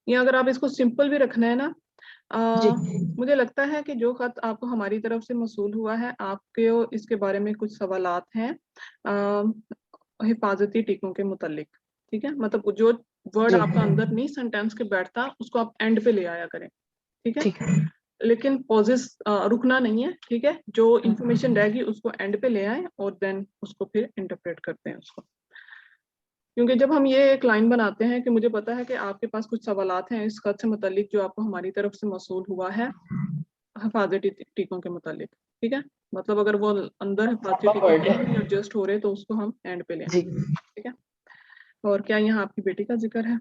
या अगर आप इसको सिंपल भी रखना है ना, मुझे लगता है कि जो खत आपको हमारी तरफ से मौसूल हुआ है, आपके इसके बारे में कुछ सवालात हैं हिफाजती टीकों के मुतालिक, ठीक है। मतलब जो वर्ड आपका अंदर नहीं सेंटेंस के बैठता उसको आप एंड पे ले आया करें, ठीक है। लेकिन पॉजेस रुकना नहीं है, ठीक है। जो इंफॉर्मेशन रहेगी उसको एंड पे ले आए और देन उसको फिर इंटरप्रेट करते हैं उसको। क्योंकि जब हम ये एक लाइन बनाते हैं कि मुझे पता है कि आपके पास कुछ सवालात हैं इस खत से मुतालिक जो आपको हमारी तरफ से मौसूल हुआ है हिफाजती टीकों के मुतालिक, ठीक है। मतलब अगर वो अंदर हिफाजती टीके नहीं एडजस्ट हो रहे तो उसको हम एंड पे ले आए, ठीक है। और क्या यहाँ आपकी बेटी का जिक्र है?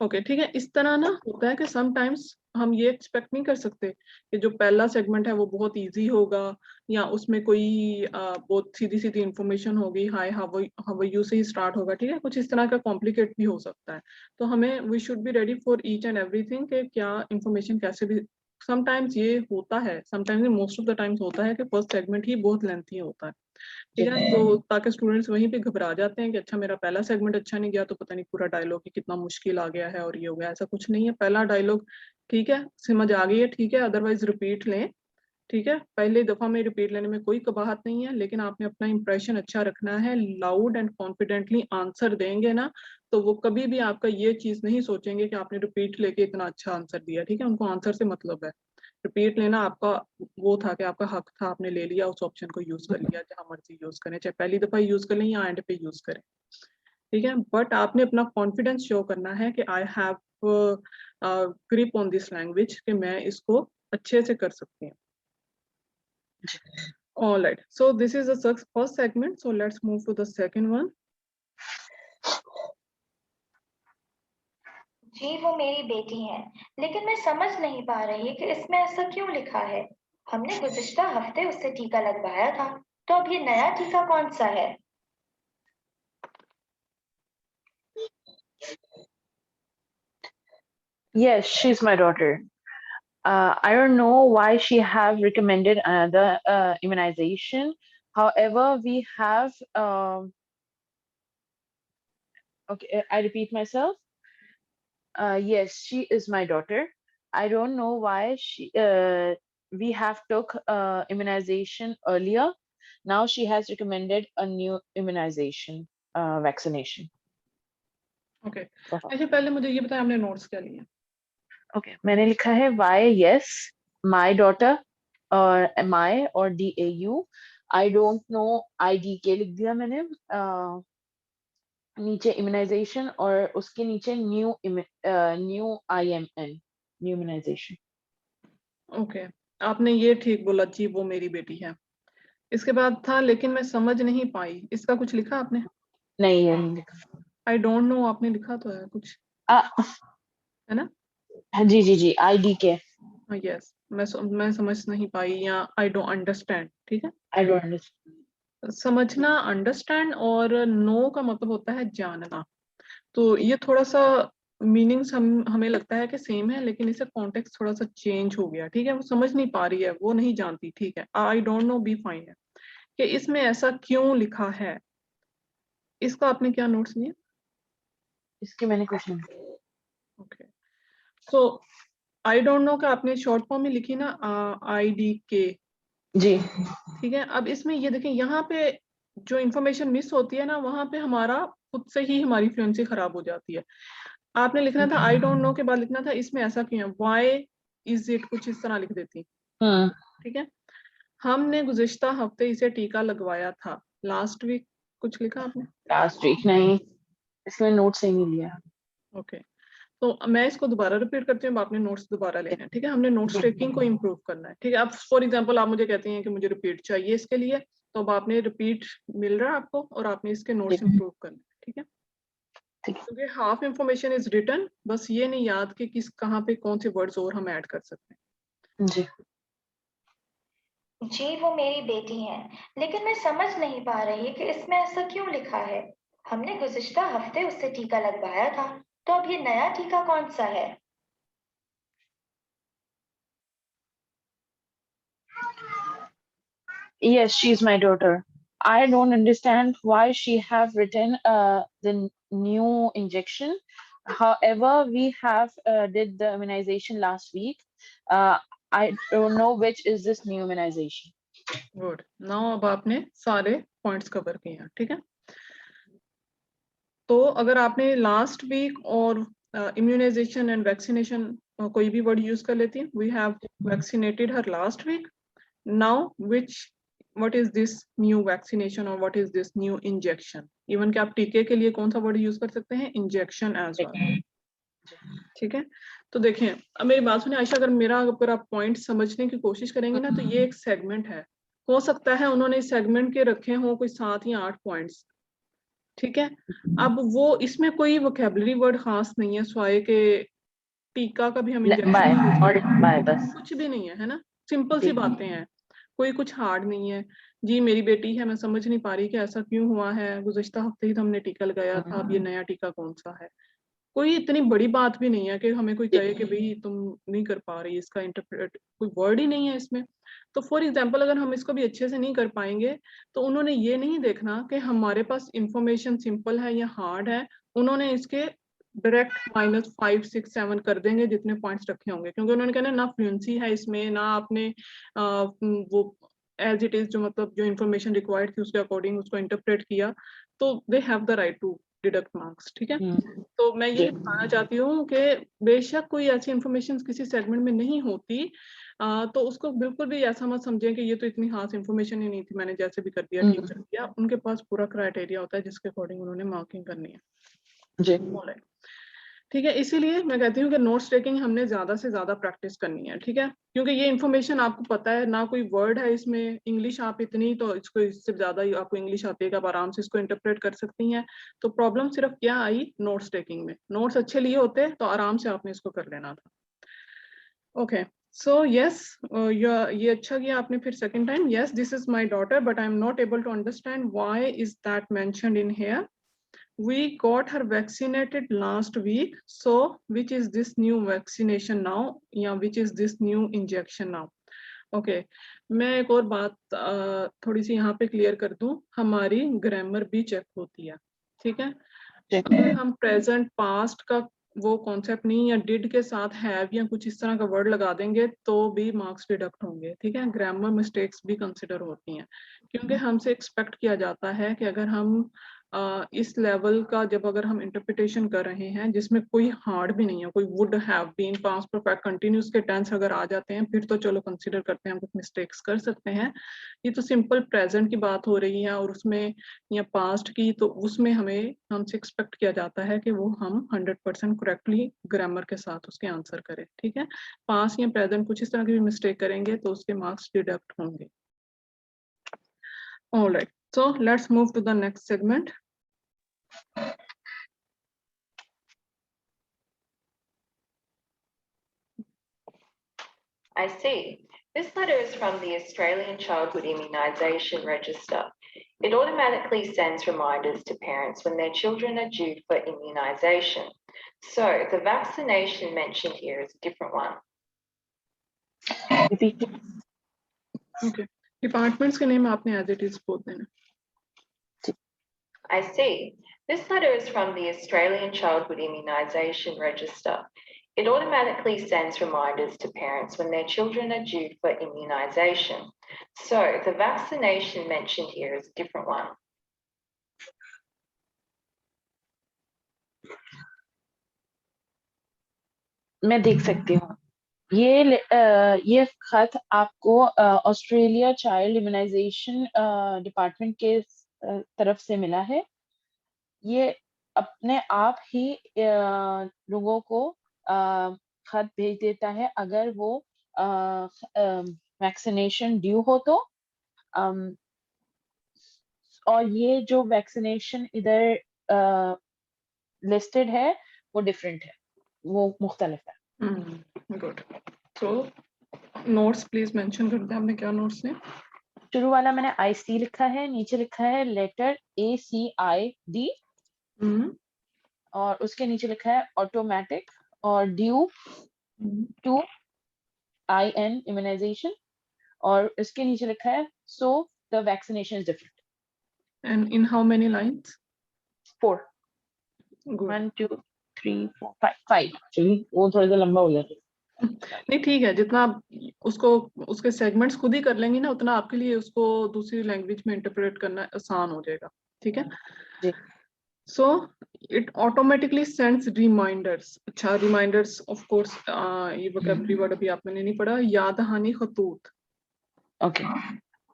ओके, ठीक है। इस तरह ना होता है कि समटाइम्स हम ये एक्सपेक्ट नहीं कर सकते कि जो पहला सेगमेंट है वो बहुत इजी होगा या उसमें कोई बहुत सीधी सीधी इंफॉर्मेशन होगी, हाय हाउ यू से ही स्टार्ट होगा, ठीक है। कुछ इस तरह का कॉम्प्लिकेट भी हो सकता है। तो हमें we should be ready for each and everything कि क्या इंफॉर्मेशन कैसे भी। समटाइम्स ये होता है, sometimes most of the times होता है कि फर्स्ट सेगमेंट ही बहुत लेंथी होता है, ठीक है। तो ताकि स्टूडेंट्स वहीं पे घबरा जाते हैं कि अच्छा मेरा पहला सेगमेंट अच्छा नहीं गया तो पता नहीं पूरा डायलॉग ही कितना मुश्किल आ गया है और ये हो गया। ऐसा कुछ नहीं है, पहला डायलॉग ठीक है, समझ आ गई है, ठीक है। अदरवाइज रिपीट लें, ठीक है। पहले दफा में रिपीट लेने में कोई कबाहत नहीं है, लेकिन आपने अपना इंप्रेशन अच्छा रखना है। लाउड एंड कॉन्फिडेंटली आंसर देंगे ना तो वो कभी भी आपका ये चीज नहीं सोचेंगे कि आपने रिपीट लेके इतना अच्छा आंसर दिया, ठीक है। उनको आंसर से मतलब है। रिपीट लेना आपका वो था कि आपका हक था, आपने ले लिया, उस ऑप्शन को यूज कर लिया। जहां मर्जी यूज करें, चाहे पहली दफा यूज कर लें या एंड पे यूज करें, ठीक है। बट आपने अपना कॉन्फिडेंस शो करना है कि I have grip on this language, कि मैं इसको अच्छे से कर सकती हूँ। All right, so this is the first segment, so let's move to the second one. जी वो मेरी बेटी है, लेकिन मैं समझ नहीं पा रही कि इसमें ऐसा क्यों लिखा है। हमने गुज़िश्ता हफ्ते उससे टीका लगवाया था, तो अब ये नया टीका कौन सा है? Yes, she's my daughter. I don't know why she have recommended another immunization. However, we have okay, I repeat myself. Yes, she is my daughter. I don't know why we have took immunization earlier. Now she has recommended a new immunization vaccination okay, for her. अच्छा पहले मुझे ये बताएं आपने notes क्या लिए? Okay, मैंने लिखा है why yes, my daughter और my और DAU. I don't know IDK लिख दिया मैंने नीचे इम्यूनाइजेशन और उसके नीचे new IMN new immunisation. Okay, आपने ये ठीक बोला जी वो मेरी बेटी है। इसके बाद था लेकिन मैं समझ नहीं पाई, इसका कुछ लिखा आपने? नहीं ये नहीं लिखा. आई डोंट नो आपने लिखा तो है कुछ, आ, है ना? जी जी जी IDK. यस, मैं समझ नहीं पाई या आई डोंट अंडरस्टैंड, ठीक है। I don't understand. समझना अंडरस्टैंड और नो का मतलब होता है जानना। तो ये थोड़ा सा मीनिंग्स हमें लगता है कि सेम है, लेकिन इसे कॉन्टेक्स्ट थोड़ा सा चेंज हो गया, ठीक है। वो समझ नहीं पा रही है, वो नहीं जानती, ठीक है। I don't know be fine है कि इसमें ऐसा क्यों लिखा है। इसका आपने क्या नोट्स लिए? इसके मैंने कुछ नहीं. Okay, so I don't know का आपने शॉर्ट फॉर्म में लिखी ना, IDK, जी. ठीक है। अब इसमें ये देखें, यहाँ पे जो इंफॉर्मेशन मिस होती है ना, वहां पे हमारा खुद से ही हमारी फ्लुएंसी खराब हो जाती है। आपने लिखना था आई डोंट नो के बाद लिखना था इसमें ऐसा क्यों है, व्हाई इज इट, कुछ इस तरह लिख देती, ठीक है। हमने गुज़िश्ता हफ्ते इसे टीका लगवाया था, लास्ट वीक कुछ लिखा आपने? लास्ट वीक नहीं, इसमें नोट से नहीं लिया. ओके, तो मैं इसको दोबारा रिपीट करती हूँ, आपने नोट्स दोबारा लेने हैं, ठीक है। हमने नोट्स टेकिंग को इम्प्रूव करना है, ठीक है। अब फॉर एग्जांपल आप मुझे कहती हैं कि मुझे रिपीट चाहिए इसके लिए, तो अब आपने रिपीट मिल रहा है आपको और आपने इसके नोट्स इम्प्रूव करने हैं, ठीक है। ठीक है. क्योंकि हाफ इंफॉर्मेशन इज रिटन, बस ये नहीं याद कि किस कहाँ पे कौन से वर्ड्स और हम ऐड कर सकते हैं। जी. जी वो मेरी बेटी है, लेकिन मैं समझ नहीं पा रही कि इसमें ऐसा क्यों लिखा है। हमने गुज़िश्ता हफ्ते उससे टीका लगवाया था, तो अब ये नया टीका कौन सा है? Yes, she's my daughter. I don't understand why she have written the new injection. However, we have did the immunization last week. I don't know which is this new immunization. Good, now अब आपने सारे points cover किए हैं, ठीक है। तो अगर आपने लास्ट वीक और इम्यूनाइजेशन एंड वैक्सीनेशन कोई भी वर्ड यूज कर लेती है, we have vaccinated her last week, now which what is this new vaccination और what is this new injection. Even कि आप टीके के लिए कौन सा वर्ड यूज कर सकते हैं, इंजेक्शन एज वेल, ठीक है। तो देखें, अब मेरी बात सुनिए आयशा, अगर आप पॉइंट समझने की कोशिश करेंगे ना, तो ये एक सेगमेंट है, हो सकता है उन्होंने इस सेगमेंट के रखे हों कोई 7 या 8 पॉइंट्स, ठीक है। अब वो इसमें कोई वोकेबलरी वर्ड खास नहीं है, स्वाय के टीका का भी हम Bye इंजेक्शन और bye बस. कुछ भी नहीं है, है ना। सिंपल सी जी. बातें हैं, कोई कुछ हार्ड नहीं है। जी मेरी बेटी है, मैं समझ नहीं पा रही कि ऐसा क्यों हुआ है, गुज़िश्ता हफ्ते ही तो हमने टीका लगाया था, अब ये नया टीका कौन सा है। कोई इतनी बड़ी बात भी नहीं है कि हमें कोई कहे कि भाई तुम नहीं कर पा रही, इसका इंटरप्रेट कोई वर्ड ही नहीं है इसमें। तो फॉर एग्जांपल अगर हम इसको भी अच्छे से नहीं कर पाएंगे, तो उन्होंने ये नहीं देखना कि हमारे पास इंफॉर्मेशन सिंपल है या हार्ड है, उन्होंने इसके डायरेक्ट -5, 6, 7 कर देंगे जितने पॉइंट्स रखे होंगे, क्योंकि उन्होंने कहना ना फ्लुएंसी है इसमें, ना आपने वो एज इट इज जो मतलब जो इन्फॉर्मेशन रिक्वायर्ड थी उसके अकॉर्डिंग उसको इंटरप्रेट किया, तो they have the right to deduct marks, ठीक है। तो मैं जी. ये बताना चाहती हूँ कि बेशक कोई ऐसी इंफॉर्मेशन किसी सेगमेंट में नहीं होती, तो उसको बिल्कुल भी ऐसा मत समझें कि ये तो इतनी खास इंफॉर्मेशन ही नहीं थी, मैंने जैसे भी कर दिया ठीक कर दिया। उनके पास पूरा क्राइटेरिया होता है जिसके अकॉर्डिंग उन्होंने मार्किंग करनी है। जी. ठीक है, इसीलिए मैं कहती हूँ कि नोट्स टेकिंग हमने ज्यादा से ज्यादा प्रैक्टिस करनी है, ठीक है, क्योंकि ये इन्फॉर्मेशन आपको पता है ना, कोई वर्ड है इसमें, इंग्लिश आप इतनी, तो इसको इससे ज्यादा ही आपको इंग्लिश आती है कि आप आराम से इसको इंटरप्रेट कर सकती हैं। तो प्रॉब्लम सिर्फ क्या आई, नोट्स टेकिंग में। नोट्स अच्छे लिए होते तो आराम से आपने इसको कर लेना था। ओके, सो यस, ये अच्छा किया आपने फिर second time, yes this is my daughter but I am not able to understand why is that mentioned in here. We got her vaccinated last week, so which is this new vaccination now? या which is this new injection now? Okay, मैं एक और बात थोड़ी सी यहाँ पे clear कर दूं, हमारी ग्रामर भी चेक होती है, ठीक है। अगर हम प्रेजेंट पास्ट का वो कॉन्सेप्ट नहीं या डिड के साथ हैव या कुछ इस तरह का वर्ड लगा देंगे तो भी मार्क्स डिडक्ट होंगे, ठीक है। ग्रामर मिस्टेक्स भी कंसिडर होती हैं, क्योंकि हमसे एक्सपेक्ट किया जाता है कि अगर हम इस लेवल का जब अगर हम इंटरप्रिटेशन कर रहे हैं जिसमें कोई हार्ड भी नहीं है, कोई would have been, past perfect continuous के टेंस अगर आ जाते हैं फिर तो चलो कंसीडर करते हैं, हम कुछ मिस्टेक्स कर सकते हैं। ये तो सिंपल प्रेजेंट की बात हो रही है और उसमें या पास्ट की, तो उसमें हमें हमसे एक्सपेक्ट किया जाता है कि वो हम 100% करेक्टली ग्रामर के साथ उसके आंसर करें, ठीक है। पास्ट या प्रेजेंट कुछ इस तरह की भी मिस्टेक करेंगे तो उसके मार्क्स डिडक्ट होंगे। Alright, so let's move to the next segment. I see. This letter is from the Australian Childhood Immunisation Register. It automatically sends reminders to parents when their children are due for immunisation. So the vaccination mentioned here is a different one. Repeat. Okay, departments के name आपने as it is बोल देना। I see. This letter is from the Australian Childhood Immunisation Register. It automatically sends reminders to parents when their children are due for immunisation. So the vaccination mentioned here is a different one. मैं देख सकती हूँ ये खत आपको Australia child immunisation department के तरफ से मिला है। ये अपने आप ही लोगों को खत भेज देता है अगर वो वैक्सीनेशन ड्यू हो तो। और ये जो वैक्सीनेशन इधर लिस्टेड है वो डिफरेंट है, वो मुख्तलिफ है। Good, so notes please mention कर दें आपने क्या नोट्स ने। शुरू वाला मैंने IC लिखा है, नीचे लिखा है लेटर ACID और उसके नीचे लिखा है ऑटोमेटिक और ड्यू टू IN इम्यूनाइजेशन और इसके नीचे लिखा है so the vaccination is different. And in how many lines? 4 good, 1 2 3 4 5 actually वो थोड़ा सा लंबा हो जाता है। नहीं ठीक है, जितना आप उसको उसके सेगमेंट्स खुद ही कर लेंगी ना उतना आपके लिए उसको दूसरी लैंग्वेज में इंटरप्रेट करना आसान हो जाएगा, ठीक है जी। So it automatically sends reminders. अच्छा, रिमाइंडर्स ऑफ कोर्स ये वोकैबुलरी वर्ड अभी आपने नहीं पढ़ा, याद दहानी खतूत। ओके,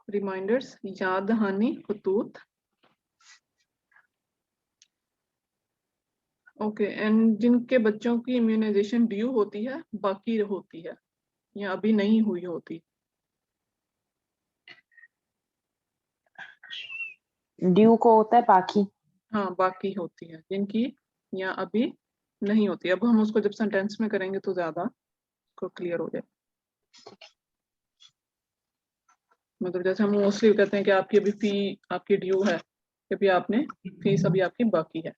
रिमाइंडर्स, याद दहानी खतूत। ओके, एंड जिनके बच्चों की इम्यूनाइजेशन ड्यू होती है, बाकी होती है या अभी नहीं हुई होती। ड्यू को होता है बाकी। हाँ, बाकी होती है जिनकी या अभी नहीं होती। अब हम उसको जब सेंटेंस में करेंगे तो ज्यादा को क्लियर हो जाए। मतलब जैसे हम मोस्टली कहते हैं कि आपकी अभी फी आपकी ड्यू है, अभी आपने फीस अभी आपकी बाकी है।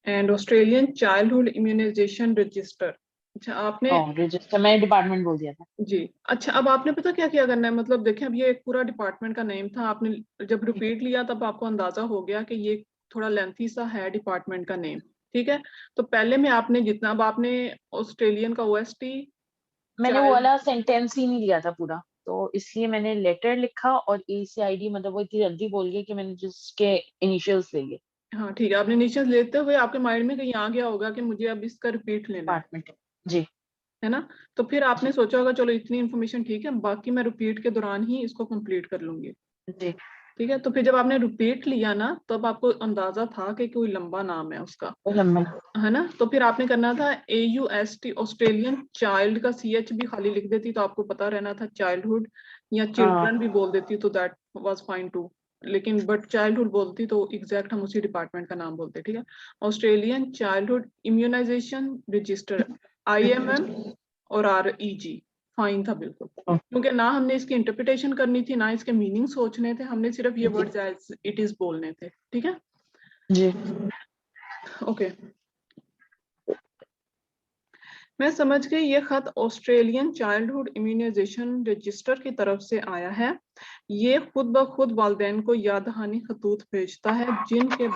And Australian childhood immunisation register. अच्छा आपने रजिस्टर मैंने डिपार्टमेंट बोल दिया था जी। अच्छा, अब आपने पता क्या क्या करना है, मतलब देखें अब ये एक पूरा डिपार्टमेंट का नेम था, आपने जब रिपीट लिया तब आपको अंदाजा हो गया कि ये थोड़ा लेंथी सा है डिपार्टमेंट का नेम, ठीक है। तो पहले में आपने जितना, अब आपने ऑस्ट्रेलियन का OST मैंने वो वाला सेंटेंस ही नहीं लिया था पूरा, तो इसलिए मैंने लेटर लिखा और ACID, मतलब वो इतनी जल्दी बोल गई कि मैंने जिसके इनिशियल्स ले लिए। हाँ ठीक है, आपने इनिशियल लेते हुए आपके माइंड में कहीं आ गया होगा कि मुझे अब इसका रिपीट लेना है, डिपार्टमेंट जी, है ना। तो फिर आपने सोचा होगा चलो इतनी इन्फॉर्मेशन ठीक है, बाकी मैं रिपीट के दौरान ही इसको कंप्लीट कर लूंगी। जी, ठीक है, तो फिर जब आपने रिपीट लिया ना तब आपको अंदाजा था कि कोई लंबा नाम है उसका, वो लंबा। है ना। तो फिर आपने करना था AUST, ऑस्ट्रेलियन चाइल्ड का CH भी खाली लिख देती तो आपको पता रहना था चाइल्डहुड, या चिल्ड्रन भी बोल देती तो दैट वाज फाइन टू। लेकिन बट चाइल्डहुड बोलती तो एग्जैक्ट हम उसी डिपार्टमेंट का नाम बोलते, ठीक है। Australian childhood immunisation register, IMM और REG, फाइन था बिल्कुल, क्योंकि ना हमने इसकी इंटरप्रिटेशन करनी थी ना इसके मीनिंग सोचने थे, हमने सिर्फ ये वर्ड्स एज इट इज बोलने थे, ठीक है। जी, ओके, मैं समझ गई। ये खत ऑस्ट्रेलियन चाइल्डहुड इम्यूनाइजेशन रजिस्टर की तरफ से आया है। ये खुद ब खुद वालिदैन को याद दहानी खतूत भेजता है जिनके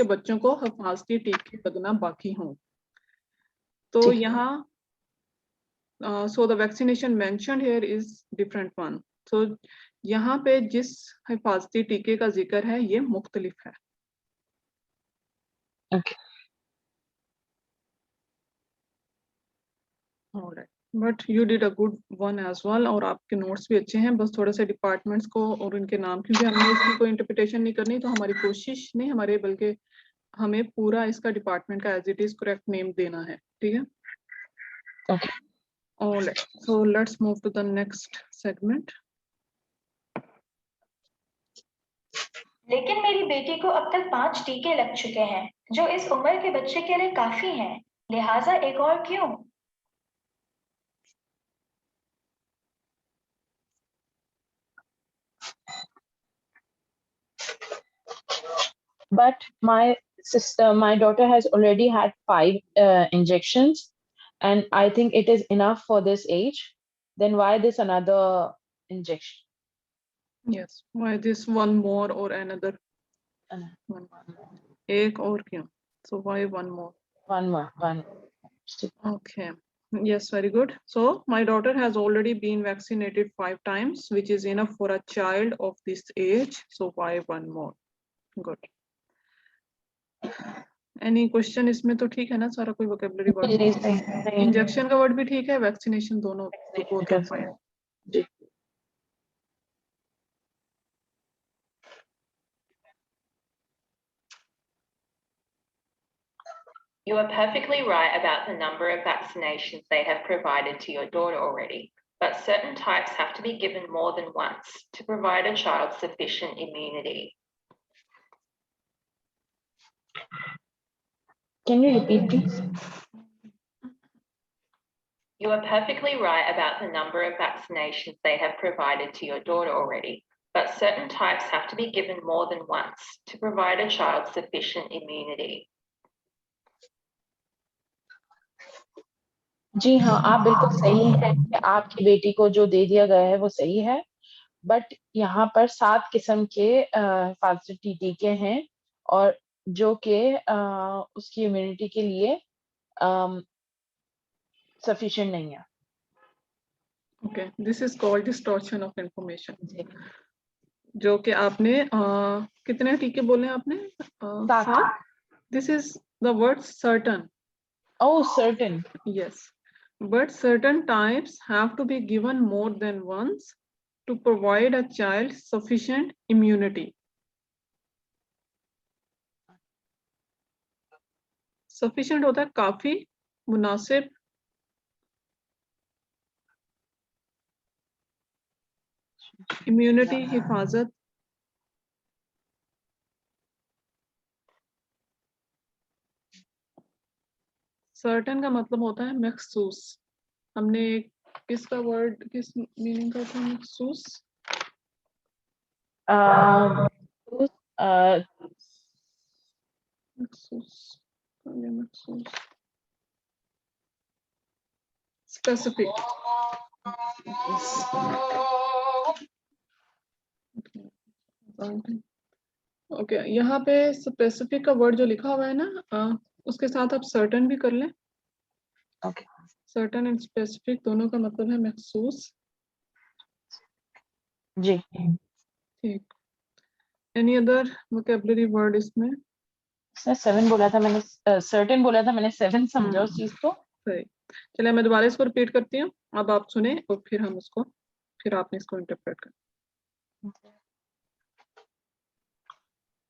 बच्चों को हिफाजती टीके लगना बाकी हों। तो ठीक है। यहाँ so the vaccination mentioned here is different one. So यहाँ पे जिस हिफाजती टीके का जिक्र है ये मुख्तलिफ है। Okay, Alright. But you did a good one as well, और आपके नोट्स भी अच्छे हैं, बस थोड़े से डिपार्टमेंट्स को और उनके नाम, क्योंकि हमने इसकी कोई इंटरप्रिटेशन नहीं करनी, तो हमारी कोशिश नहीं हमारे, बल्कि हमें पूरा इसका डिपार्टमेंट का as it is correct name देना है, ठीक है। Okay. Alright, so let's move to the next segment. लेकिन मेरी बेटी को अब तक 5 टीके लग चुके हैं, जो इस उम्र के बच्चे के लिए काफी हैं। लिहाजा एक और क्यों? But my daughter has already had 5 injections, and I think it is enough for this age. Then why this another injection? Yes, why this one more or another one? एक और क्यों? So why one more? One more, one. Okay. Yes, very good. So my daughter has already been vaccinated 5 times, which is enough for a child of this age. So why one more? Good. Any question इसमें तो ठीक है ना सारा, कोई vocabulary word? Injection का word भी ठीक है, vaccination दोनों both are fine. Ji. You are perfectly right about the number of vaccinations they have provided to your daughter already, but certain types have to be given more than once to provide a child sufficient immunity. Can you repeat, please? You are perfectly right about the number of vaccinations they have provided to your daughter already, but certain types have to be given more than once to provide a child sufficient immunity. जी हाँ, आप बिल्कुल सही है कि आपकी बेटी को जो दे दिया गया है वो सही है, बट यहाँ पर 7 किस्म के हिफाजती टीके हैं और जो कि उसकी इम्यूनिटी के लिए सफिशिएंट नहीं है। Okay, this is called distortion of information. जी। जो कि आपने कितने टीके बोले आपने? 7. This is the word certain. Oh, certain. Yes, but certain types have to be given more than once to provide a child sufficient immunity. Sufficient होता है काफी, मुनासिब, immunity हिफाजत, certain का मतलब होता है मखसूस। हमने किसका वर्ड किस मीनिंग का था मखसूस? मखसूस, मखसूस, specific. ओके, यहाँ पे स्पेसिफिक का वर्ड जो लिखा हुआ है ना, उसके साथ आप सर्टन भी कर लें। ओके। सर्टन एंड स्पेसिफिक दोनों का मतलब है महसूस। जी। ठीक, एनी अदर वोकैबुलरी वर्ड इसमें? इसने 7 बोला था, मैंने सर्टेन बोला था, मैंने 7 समझा उस चीज को। सही, चलिए मैं दोबारा इसको रिपीट करती हूँ, अब आप सुने और फिर हम इसको, फिर आपने इसको इंटरप्रेट कर।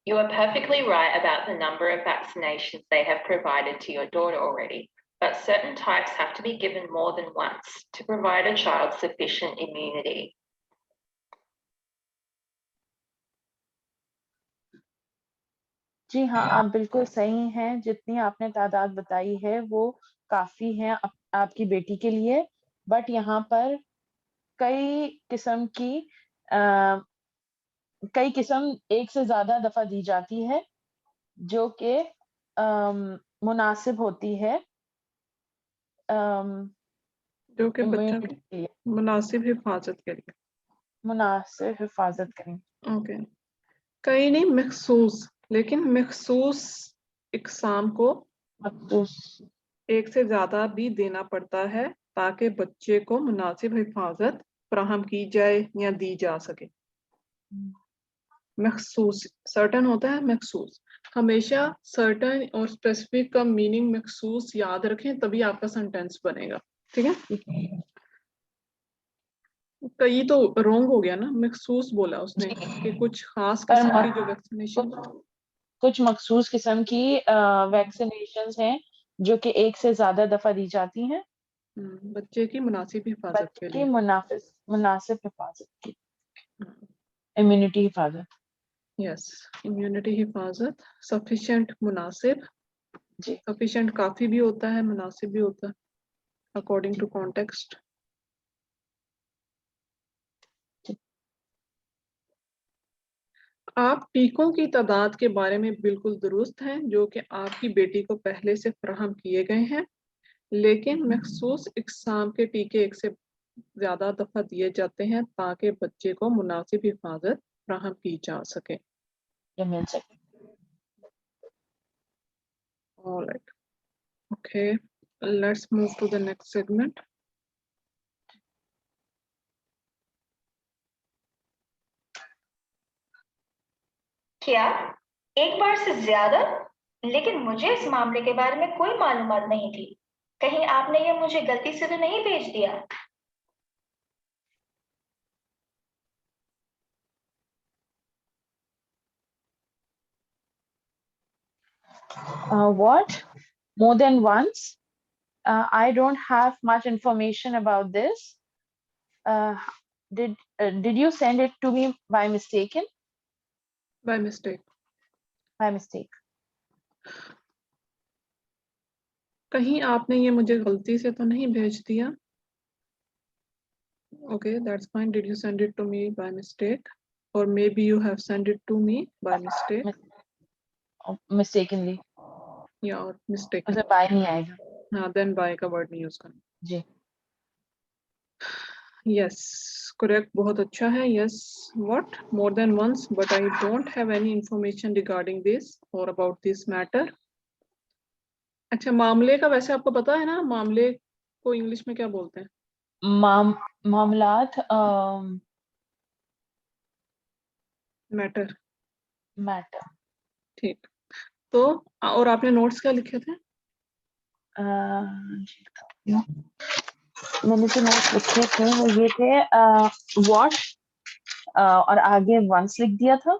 You are perfectly right about the number of vaccinations they have provided to your daughter already, but certain types have to be given more than once to provide a child sufficient immunity. जी हाँ, आप बिल्कुल सही हैं। जितनी आपने तादाद बताई है वो काफी है आपकी बेटी के लिए, बट यहाँ पर कई किस्म की कई किस्म एक से ज्यादा दफा दी जाती है जो कि मुनासिब होती है जो कि बच्चों immunity की के लिए, मुनासिब हिफाजत के लिए। मुनासिब हिफाजत करें। ओके, कई नहीं, मखसूस, लेकिन मखसूस इकसाम को मखसूस एक से ज्यादा भी देना पड़ता है ताकि बच्चे को मुनासिब हिफाजत फराहम की जाए या दी जा सके। मखसूस सर्टन होता है, मखसूस हमेशा सर्टन और स्पेसिफिक का मीनिंग मखसूस याद रखें, तभी आपका सेंटेंस बनेगा। ठीक है, कई तो रोंग हो गया ना, मखसूस बोला उसने कि कुछ खास पर किस्म की जो वैक्सीनेशन। कुछ मखसूस किस्म की वैक्सीनेशंस हैं जो कि एक से ज्यादा दफा दी जाती हैं बच्चे की मुनासिब हिफाजत बच्चे के की लिए। मुनासिब हिफाजत की, इम्यूनिटी हिफाजत। यस, इम्यूनिटी हिफाजत, सफिशिएंट मुनासिब, जी सफिशिएंट काफी भी होता है, मुनासिब भी होता है, अकॉर्डिंग टू कॉन्टेक्स्ट। आप टीकों की तादाद के बारे में बिल्कुल दुरुस्त हैं जो कि आपकी बेटी को पहले से फराहम किए गए हैं, लेकिन मखसूस इकसाम के टीके एक से ज्यादा दफा दिए जाते हैं ताकि बच्चे को मुनासिब हिफाजत फराहम की जा सके। ये मिल सके। All right. Okay, let's move to the next segment. क्या एक बार से ज्यादा? लेकिन मुझे इस मामले के बारे में कोई मालूमात नहीं थी। कहीं आपने ये मुझे गलती से तो नहीं भेज दिया? What? More than once? I don't have much information about this. Did you send it to me by mistaken? By mistake. By mistake. कहीं आपने ये मुझे गलती से तो नहीं भेज दिया? Okay, that's fine. Did you send it to me by mistake? Or maybe you have sent it to me by mistake? Mistakenly. या और mistake? उसे by नहीं आएगा। हाँ, then by का word नहीं use करना। जी। Yes, correct. बहुत अच्छा है। Yes, what? More than once, but I don't have any information regarding this or about this matter. अच्छा, मामले का वैसे आपको पता है ना, मामले को इंग्लिश में क्या बोलते हैं? मामलात मैटर। मैटर। ठीक, तो और आपने नोट्स क्या लिखे थे? मैंने जो नोट्स लिखे थे वो ये थे व्हाट और आगे वंस लिख दिया था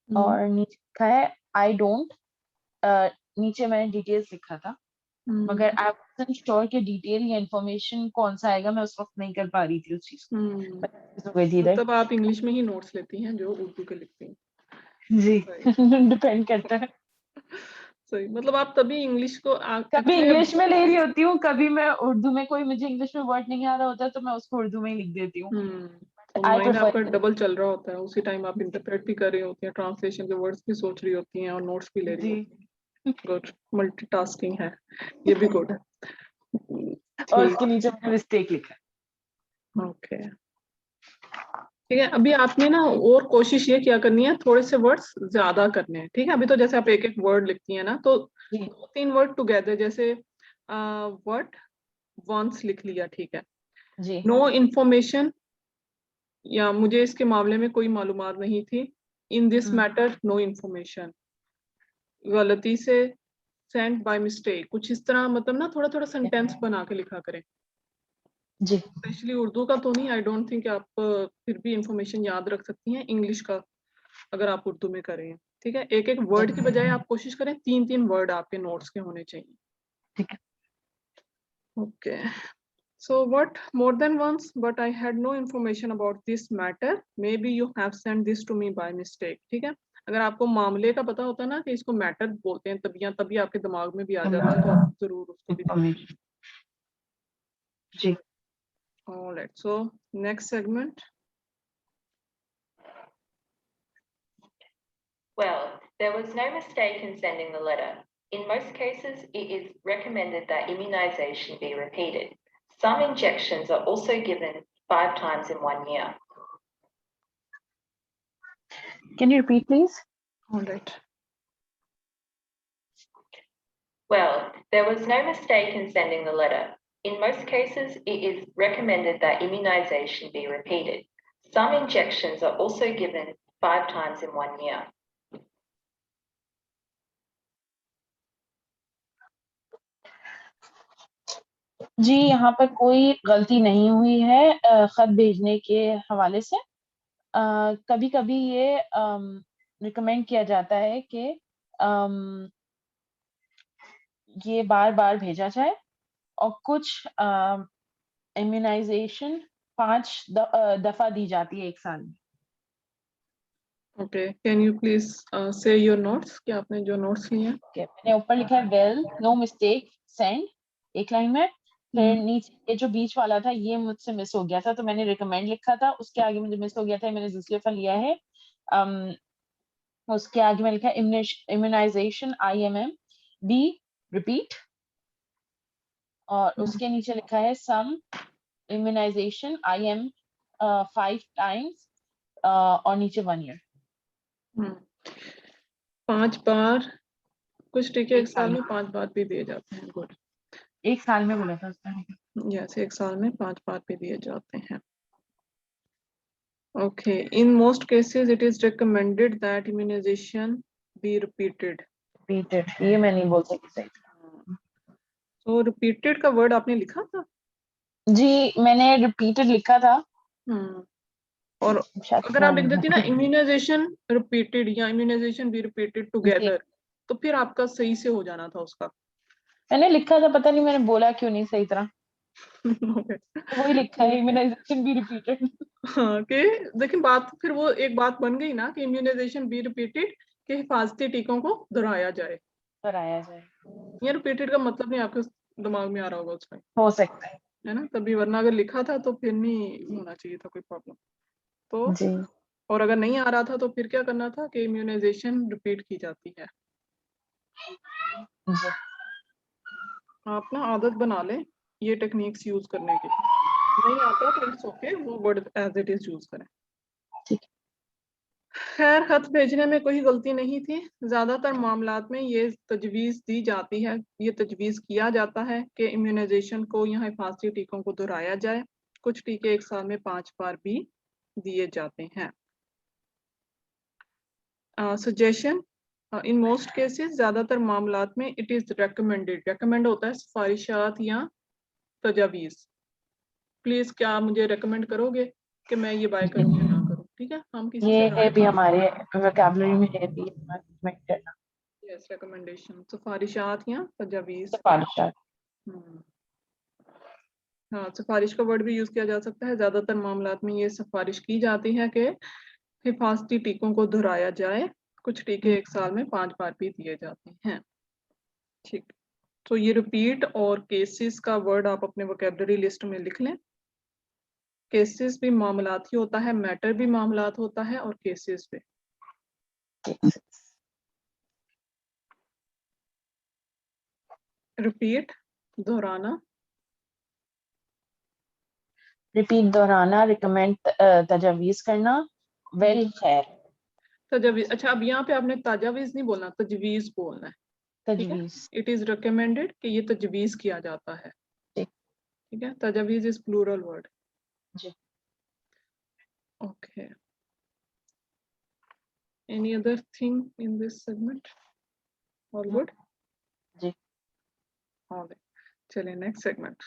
और नीचे लिखा है आई डोंट। नीचे मैंने डिटेल्स लिखा था मगर आई वाज़न्ट श्योर कि डिटेल या इंफॉर्मेशन कौन सा आएगा, मैं उस वक्त नहीं कर पा रही थी उस चीज को। तब आप इंग्लिश में ही नोट्स लेती हैं जो उर्दू के लिखती हैं? जी डिपेंड करता है। सही, मतलब आप तभी इंग्लिश को कभी इंग्लिश में ले रही होती हूँ, कभी मैं उर्दू में, कोई मुझे इंग्लिश में वर्ड नहीं आ रहा होता तो मैं उसको उर्दू में ही लिख देती हूँ। तो माइंड आपका डबल चल रहा होता है, उसी टाइम आप इंटरप्रेट भी कर रही होती हैं, ट्रांसलेशन के वर्ड्स भी सोच रही होती हैं और नोट्स भी ले रही होती हैं। गुड, मल्टीटास्किंग है, ये भी गुड है। और उसके नीचे मैंने मिस्टेक लिखा है। ओके, ठीक है। अभी आपने ना और कोशिश ये किया करनी है, थोड़े से वर्ड्स ज्यादा करने हैं। ठीक है, अभी तो जैसे आप एक एक वर्ड लिखती हैं ना, तो 2-3 वर्ड टुगेदर, जैसे व्हाट, वंस लिख लिया, ठीक है। जी। नो इन्फॉर्मेशन, या मुझे इसके मामले में कोई मालूमात नहीं थी। In this matter no information, गलती से, सेंट बाय मिस्टेक, कुछ इस तरह, मतलब ना थोड़ा थोड़ा सेंटेंस बना के लिखा करें। जी स्पेशली उर्दू का तो नहीं, आई डोंट थिंक आप फिर भी इंफॉर्मेशन याद रख सकती हैं। इंग्लिश का अगर आप उर्दू में करें, ठीक है, एक एक वर्ड की बजाय आप कोशिश करें 3-3 वर्ड आपके नोट्स के होने चाहिए। ठीक है। Okay, so what more than once, but I had no information about this matter. Maybe you have sent this to me by mistake. ठीक है, अगर आपको मामले का पता होता ना कि इसको मैटर बोलते हैं, तभी आपके दिमाग में भी आ जाता है, तो आप जरूर उसको भी Information. Ji Alright, so next segment. Well, there was no mistake in sending the letter. In most cases, it is recommended that immunization be repeated. Some injections are also given 5 times in 1 year. Can you repeat please? Alright. Well, there was no mistake in sending the letter. In most cases, it is recommended that immunization be repeated. Some injections are also given 5 times in 1 year. जी यहाँ पर कोई गलती नहीं हुई है खत भेजने के हवाले से। कभी कभी ये रिकमेंड किया जाता है कि ये बार बार भेजा जाए, और कुछ इम्यूनाइजेशन 5 दफा दी जाती है 1 साल में। Okay, can you please say your notes कि आपने जो notes लिए हैं? Okay, मैंने ऊपर लिखा है वेल नो मिस्टेक सेंड एक लाइन में, फिर नीचे ये जो बीच वाला था ये मुझसे मिस हो गया था, तो मैंने रिकमेंड लिखा था, उसके आगे मुझे मिस हो गया था, मैंने दूसरी दफा लिया है। उसके आगे मैंने लिखा इम्यूनाइजेशन IMM बी रिपीट, और उसके नीचे लिखा है सम इम्यूनाइजेशन IM 5 टाइम्स, और नीचे 1 year। 5 बार, कुछ टीके 1 एक साल साल में 5 बार भी दिए जाते हैं। गुड, 1 साल में बोला था उसने। यस, 1 साल में 5 बार भी दिए जाते हैं। Okay, in most cases it is recommended that immunization be repeated. Repeated, ये मैं नहीं बोल सकती सही। तो repeated का वर्ड आपने लिखा था? जी मैंने रिपीटेड लिखा था। और शायद अगर आप लिख देती ना immunization repeated या immunization be repeated together, तो फिर आपका सही से हो जाना था उसका। मैंने लिखा था, पता नहीं मैंने बोला क्यों नहीं सही तरह। Okay. वही लिखा है इम्यूनाइजेशन बी रिपीटेड। हाँ, कि लेकिन बात फिर वो एक बात बन गई ना कि immunization be repeated, कि हिफाजती टीकों को दोहराया जाए। कराया जाए, ये रिपीटेड का मतलब नहीं आपके दिमाग में आ रहा होगा उस टाइम, हो सकता है ना, तभी, वरना अगर लिखा था तो फिर नहीं होना चाहिए था कोई प्रॉब्लम। तो जी। और अगर नहीं आ रहा था तो फिर क्या करना था कि इम्यूनाइजेशन रिपीट की जाती है। जी आप ना आदत बना लें ये टेक्निक्स यूज करने की, नहीं आता तो इट्स ओके, वो word as it is use करें। ठीक। खैर, खत भेजने में कोई गलती नहीं थी। ज्यादातर मामलात में ये तजवीज़ दी जाती है, ये तजवीज़ किया जाता है कि इम्यूनाइजेशन को या हिफाजती टीकों को दोहराया जाए। कुछ टीके 1 साल में 5 बार भी दिए जाते हैं। सजेशन, इन मोस्ट केसेस, ज्यादातर मामलात में इट इज रेकमेंडेड, रेकमेंड होता है सिफारिशात या तजावीज़। प्लीज क्या आप मुझे रेकमेंड करोगे कि मैं ये बाय करूं या ना करूं? ठीक है, हम किसी ये से है भी हमारे वोकैबुलरी में है भी recommend करना, यस, रिकमेंडेशन, सिफारिशात या तजावीज़। सिफारिशात। हाँ, सिफारिश का वर्ड भी यूज किया जा सकता है। ज्यादातर मामलात में ये सिफारिश की जाती है कि हिफाजती टीकों को दोहराया जाए। कुछ टीके 1 साल में 5 बार भी दिए जाते हैं। ठीक, तो ये रिपीट और केसेस का वर्ड आप अपने वोकैबुलरी लिस्ट में लिख लें। केसेस भी मामलात ही होता है, मैटर भी मामलात होता है, और केसेस भी। रिपीट, दोहराना। रिपीट दोहराना, रिकमेंड तजवीज करना, वेल खैर। तजवीज, अच्छा, अब यहाँ पे आपने तजावीज नहीं बोलना, तजवीज बोलना है। ठीक है, तजवीज। इट इज रिकमेंडेड कि ये तजवीज किया जाता है। ठीक। ठीक है, तजावीज इज प्लूरल वर्ड। जी। Okay, any other thing in this segment? All good? जी। ऑल, चलिए नेक्स्ट सेगमेंट।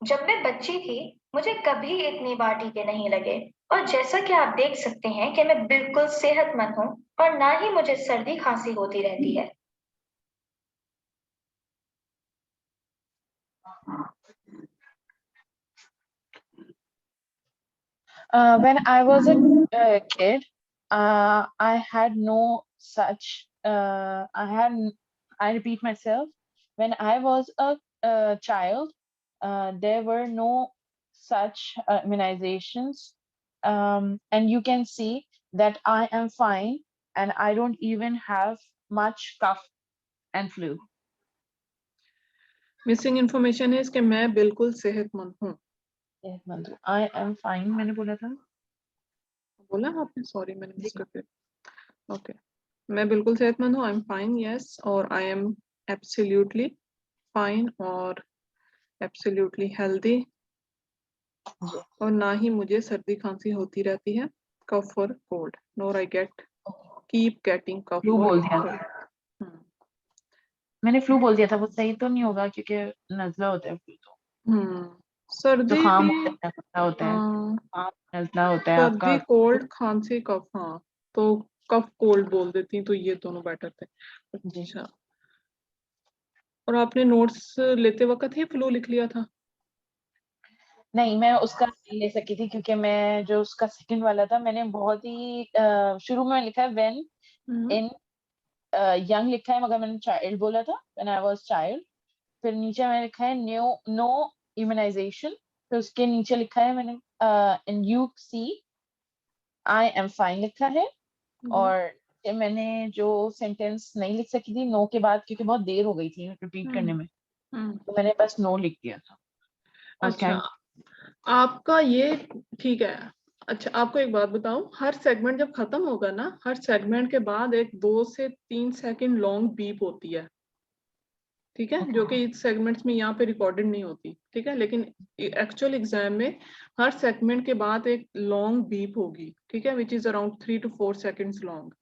जब मैं बच्ची थी मुझे कभी इतनी बार टीके नहीं लगे और जैसा कि आप देख सकते हैं कि मैं बिल्कुल सेहतमंद हूँ और ना ही मुझे सर्दी खांसी होती रहती है। When I was a kid, I had no such. I repeat myself. When I was a child, there were no such immunizations, and you can see that I am fine, and I don't even have much cough and flu. Missing information है इसके मैं बिल्कुल सेहतमंद हूँ। I am fine. मैंने बोला था। बोला आपने? सॉरी मैंने मिस जी। कर दिया। ओके, मैं बिल्कुल सेहतमंद हूँ, आई एम फाइन, यस, और आई एम एब्सोल्युटली फाइन और एब्सोल्युटली हेल्दी, और ना ही मुझे सर्दी खांसी होती रहती है, कफ और cold, nor I keep getting cough flu और बोल दिया। कोल्ड। मैंने फ्लू बोल दिया था, वो सही तो नहीं होगा क्योंकि नजला होता है फ्लू तो। सर्दी जुकाम भी, होता है, नजला होता है, हाँ, जुकाम नजला होता है आपका। सर्दी कोल्ड खांसी कफ, हाँ, तो कफ कोल्ड बोल देती तो ये दोनों बेटर थे। जी। अच्छा, और आपने नोट्स लेते वक्त ही फ्लू लिख लिया था? नहीं, मैं उसका नहीं ले सकी थी क्योंकि मैं जो उसका सेकंड वाला था मैंने बहुत ही शुरू में लिखा है व्हेन इन यंग लिखा है, मगर मैंने चाइल्ड बोला था, व्हेन आई वाज चाइल्ड। फिर नीचे मैंने लिखा है नो इम्यूनाइजेशन, फिर उसके नीचे लिखा है मैंने in U C I M fine लिखा है। और ये मैंने जो सेंटेंस नहीं लिख सकी थी नो के बाद क्योंकि बहुत देर हो गई थी रिपीट करने में, तो मैंने बस नो लिख दिया था। अच्छा, आपका ये ठीक है। अच्छा, आपको एक बात बताऊं, हर सेगमेंट जब खत्म होगा ना, हर सेगमेंट के बाद एक 2 से 3 सेकंड लॉन्ग बीप होती है, ठीक है, जो कि इस सेगमेंट्स में यहाँ पे रिकॉर्डेड नहीं होती, ठीक है, लेकिन एक्चुअल एग्जाम में हर सेगमेंट के बाद एक लॉन्ग बीप होगी, ठीक है, which is around 3 to 4 seconds long,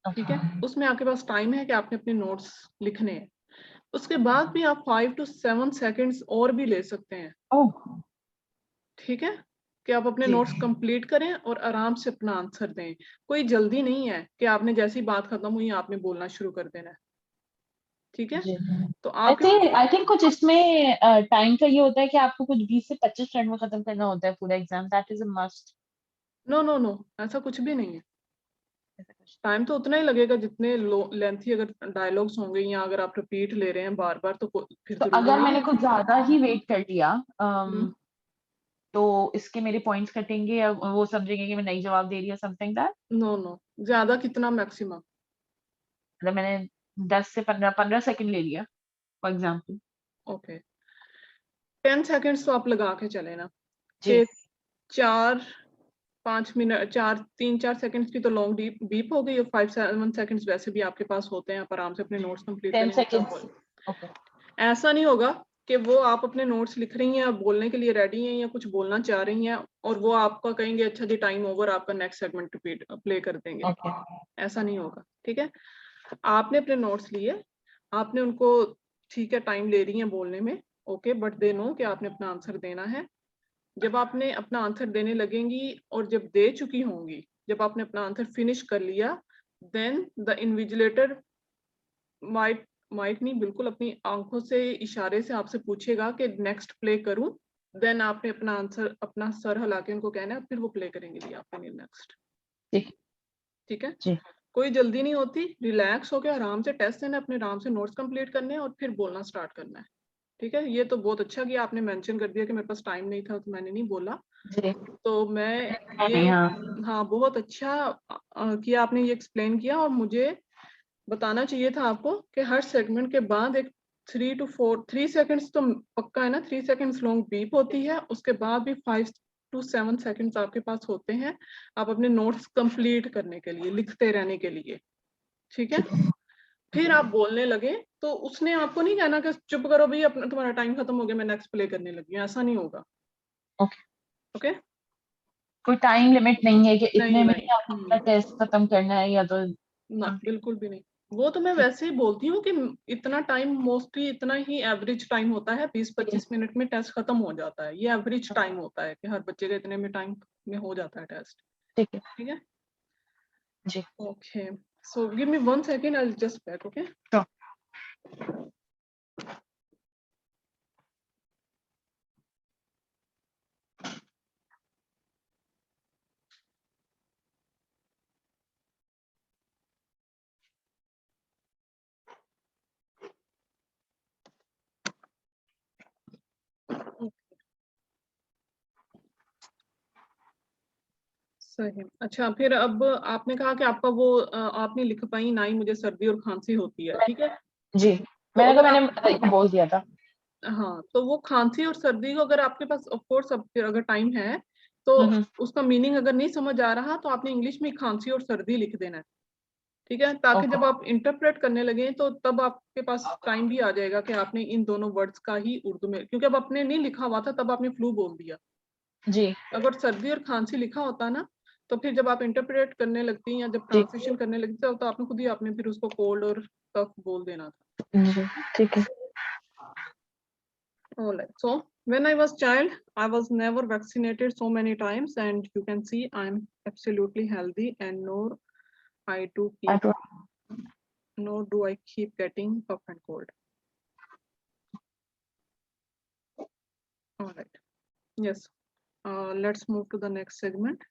ठीक है। उसमें आपके पास टाइम है कि आपने अपने नोट्स लिखने हैं। उसके बाद भी आप 5 to 7 सेकंड्स और भी ले सकते हैं, ठीक है, कि आप अपने जी। नोट्स कंप्लीट करें और आराम से अपना आंसर दें। कोई जल्दी नहीं है कि आपने जैसी बात खत्म हुई आपने बोलना शुरू कर देना है, ठीक है। तो आप आई थिंक कुछ इसमें टाइम का ये होता है कि आपको कुछ 20 से 25 मिनट में खत्म करना होता है पूरा exam, that is a must. No, ऐसा कुछ भी नहीं है। टाइम तो उतना ही लगेगा जितने लेंथी अगर डायलॉग्स होंगे या अगर आप रिपीट ले रहे हैं बार बार, तो फिर तो जरूरी अगर नहीं मैंने है। कुछ ज्यादा ही वेट कर लिया हम्म, तो इसके मेरे पॉइंट्स कटेंगे या वो समझेंगे कि मैं नहीं जवाब दे रही हूँ, समथिंग दैट। नो, ज्यादा कितना मैक्सिमम? मतलब मैंने 10 से 15 सेकंड ले लिया फॉर एग्जाम्पल। ओके, 10 सेकंड्स तो आप लगा के चले ना, जी। कि 4-5 मिनट, 3-4 सेकंड्स की तो लॉन्ग बीप हो गई, और 5-7 सेकंड्स वैसे भी आपके पास होते हैं, आप आराम से अपने नोट्स कंप्लीट 10 करेंगे तब सेकंड्स। ओके। ऐसा नहीं होगा कि वो आप अपने नोट्स लिख रही हैं, आप बोलने के लिए रेडी हैं या कुछ बोलना चाह रही हैं, और वो आपका कहेंगे अच्छा जी टाइम ओवर, आपका नेक्स्ट सेगमेंट रिपीट प्ले कर देंगे। ओके। ऐसा नहीं होगा, ठीक है। आपने अपने नोट्स लिए, आपने उनको, ठीक है, टाइम ले रही हैं बोलने में, ओके, बट दे नो कि आपने अपना आंसर देना है। जब आपने अपना आंसर देने लगेंगी और जब दे चुकी होंगी, जब आपने अपना आंसर फिनिश कर लिया, देन द इन्विजिलेटर माइट नहीं, बिल्कुल अपनी आंखों से इशारे से आपसे पूछेगा कि नेक्स्ट प्ले करूं, देन आपने अपना आंसर, अपना सर हिला के उनको कहना है, फिर वो प्ले करेंगे जी आपके लिए नेक्स्ट, ठीक। ठीक है। जी। कोई जल्दी नहीं होती, रिलैक्स होकर आराम से टेस्ट देना, अपने आराम से नोट्स कंप्लीट करने हैं और फिर बोलना स्टार्ट करना है, ठीक है। ये तो बहुत अच्छा किया आपने मेंशन कर दिया कि मेरे पास टाइम नहीं था तो मैंने नहीं बोला, जी। तो मैं ये, हाँ। हाँ, बहुत अच्छा किया आपने ये एक्सप्लेन किया, और मुझे बताना चाहिए था आपको कि हर सेगमेंट के बाद एक 3 सेकंड्स तो पक्का है ना, 3 सेकंड्स लॉन्ग बीप होती है, उसके बाद भी 5 to 7 सेकंड्स आपके पास होते हैं आप अपने नोट्स कंप्लीट करने के लिए, लिखते रहने के लिए, ठीक है। फिर आप बोलने लगे तो उसने आपको नहीं कहना कि चुप करो भी, अपना तुम्हारा टाइम खत्म हो गया, मैं नेक्स्ट प्ले करने लगी हूँ, ऐसा नहीं होगा। ओके। ओके, कोई टाइम लिमिट नहीं है कि इतने नहीं में नहीं, ही आपको अपना टेस्ट खत्म करना है या तो ना, बिल्कुल भी नहीं। वो तो मैं वैसे ही बोलती हूँ कि इतना टाइम, मोस्टली इतना ही एवरेज टाइम होता है, 20-25 मिनट में टेस्ट खत्म हो जाता है। ये एवरेज टाइम होता है कि हर बच्चे का इतने में टाइम में हो जाता है टेस्ट। ठीक है ठीक है जी। Okay, so give me 1 second, I will just back. Okay Sure. सही। अच्छा, फिर अब आपने कहा कि आपका वो आप नहीं लिख पाई ना ही मुझे सर्दी और खांसी होती है, ठीक है। जी, तो मैंने अगर मैंने बोल दिया था। हाँ, तो वो खांसी और सर्दी को अगर आपके पास ऑफ कोर्स अगर टाइम है तो उसका मीनिंग अगर नहीं समझ आ रहा तो आपने इंग्लिश में खांसी और सर्दी लिख देना है, ठीक है, ताकि Okay. जब आप इंटरप्रेट करने लगे तो तब आपके पास टाइम भी आ जाएगा कि आपने इन दोनों वर्ड्स का ही उर्दू में, क्योंकि अब आपने नहीं लिखा हुआ था तब आपने फ्लू बोल दिया। जी अगर सर्दी और खांसी लिखा होता ना तो फिर जब आप इंटरप्रेट करने लगती या जब जी ट्रांसलेशन करने लगती तो आपने खुद ही आपने फिर उसको कोल्ड और कफ बोल देना था। जी ठीक है। Alright. So when I was child, I was never vaccinated so many times, and you can see I'm absolutely healthy, and nor I do I keep, don't- nor do I keep getting cough and cold. All right. Yes. Let's move to the next segment.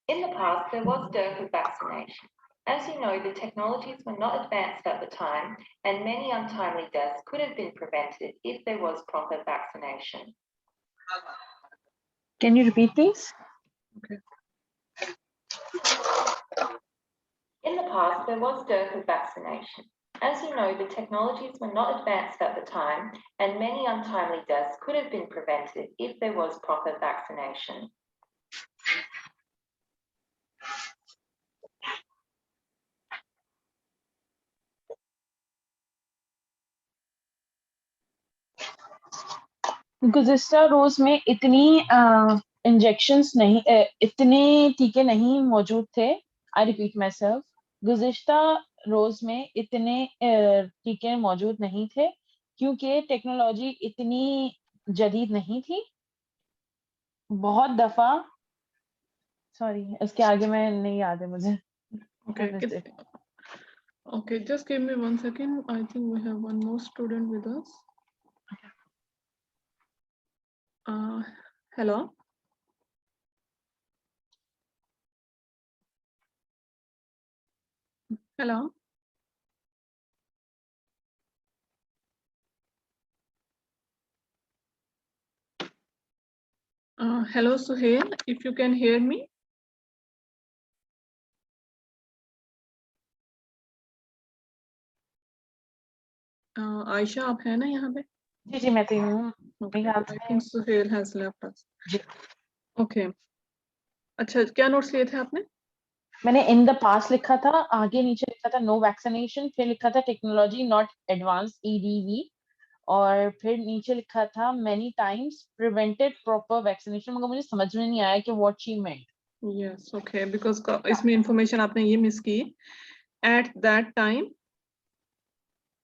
In the past, there was dearth of vaccination. As you know, the technologies were not advanced at the time, and many untimely deaths could have been prevented if there was proper vaccination. Can you repeat please? Okay. In the past, there was dearth of vaccination. As you know, the technologies were not advanced at the time, and many untimely deaths could have been prevented if there was proper vaccination. गुज़िश्ता रोज में इतनी injections नहीं इतने टीके नहीं मौजूद थे। I repeat my self, गुज़िश्ता रोज में इतने टीके मौजूद नहीं थे क्योंकि टेक्नोलॉजी इतनी जदीद नहीं थी। बहुत दफा, सॉरी उसके आगे मैं नहीं याद है मुझे। Okay. Okay, just give me 1 second. I think we have one more student with us. Hello. Hello. Hello, Suhail. If you can hear me. Ayesha, आप है ना यहाँ पे? जी जी मैं तो हूँ। Okay. I think Suhail has left us. Ji Okay. अच्छा, क्या नोट्स लिए थे आपने? मैंने इन द पास्ट लिखा था, आगे नीचे लिखा था नो वैक्सीनेशन, फिर लिखा था टेक्नोलॉजी नॉट एडवांस EDV, और फिर नीचे लिखा था many times prevented proper vaccination, मगर मुझे समझ में नहीं आया कि what she meant. Yes, okay, because इसमें इंफॉर्मेशन आपने ये मिस की। At that time,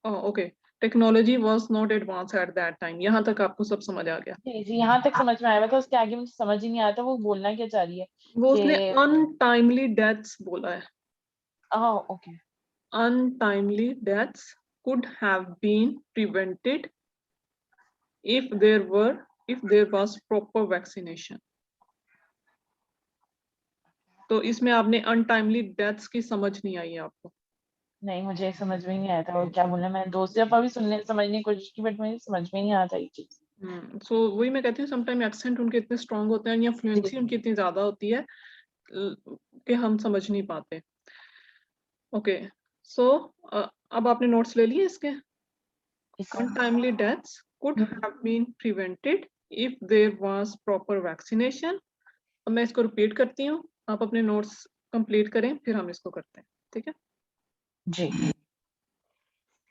okay, technology was not advance at that time, यहाँ तक आपको सब समझ आ गया? जी जी यहाँ तक समझ में आया था, उसके आगे मुझे समझ ही नहीं आता वो बोलना क्या चाह रही है। वो उसने कि अनटाइमली डेथ्स बोला है। Okay, untimely deaths could have been prevented if there was proper vaccination. तो इसमें आपने अनटाइमली डेथ्स की समझ नहीं आई है आपको? नहीं मुझे समझ में नहीं आया था वो क्या बोलना। मैंने 2 दफा भी समझने की कोशिश की बट मुझे समझ में नहीं आता ये चीज। सो वही मैं कहती हूँ, समटाइम एक्सेंट उनके इतने स्ट्रांग होते हैं या फ्लुएंसी उनकी इतनी ज्यादा होती है कि हम समझ नहीं पाते। ओके, सो अब आपने नोट्स ले लिए इसके? Untimely deaths could have been prevented if there was proper vaccination. अब मैं इसको रिपीट करती हूँ, आप अपने नोट्स कंप्लीट करें फिर हम इसको करते हैं, ठीक है? जी।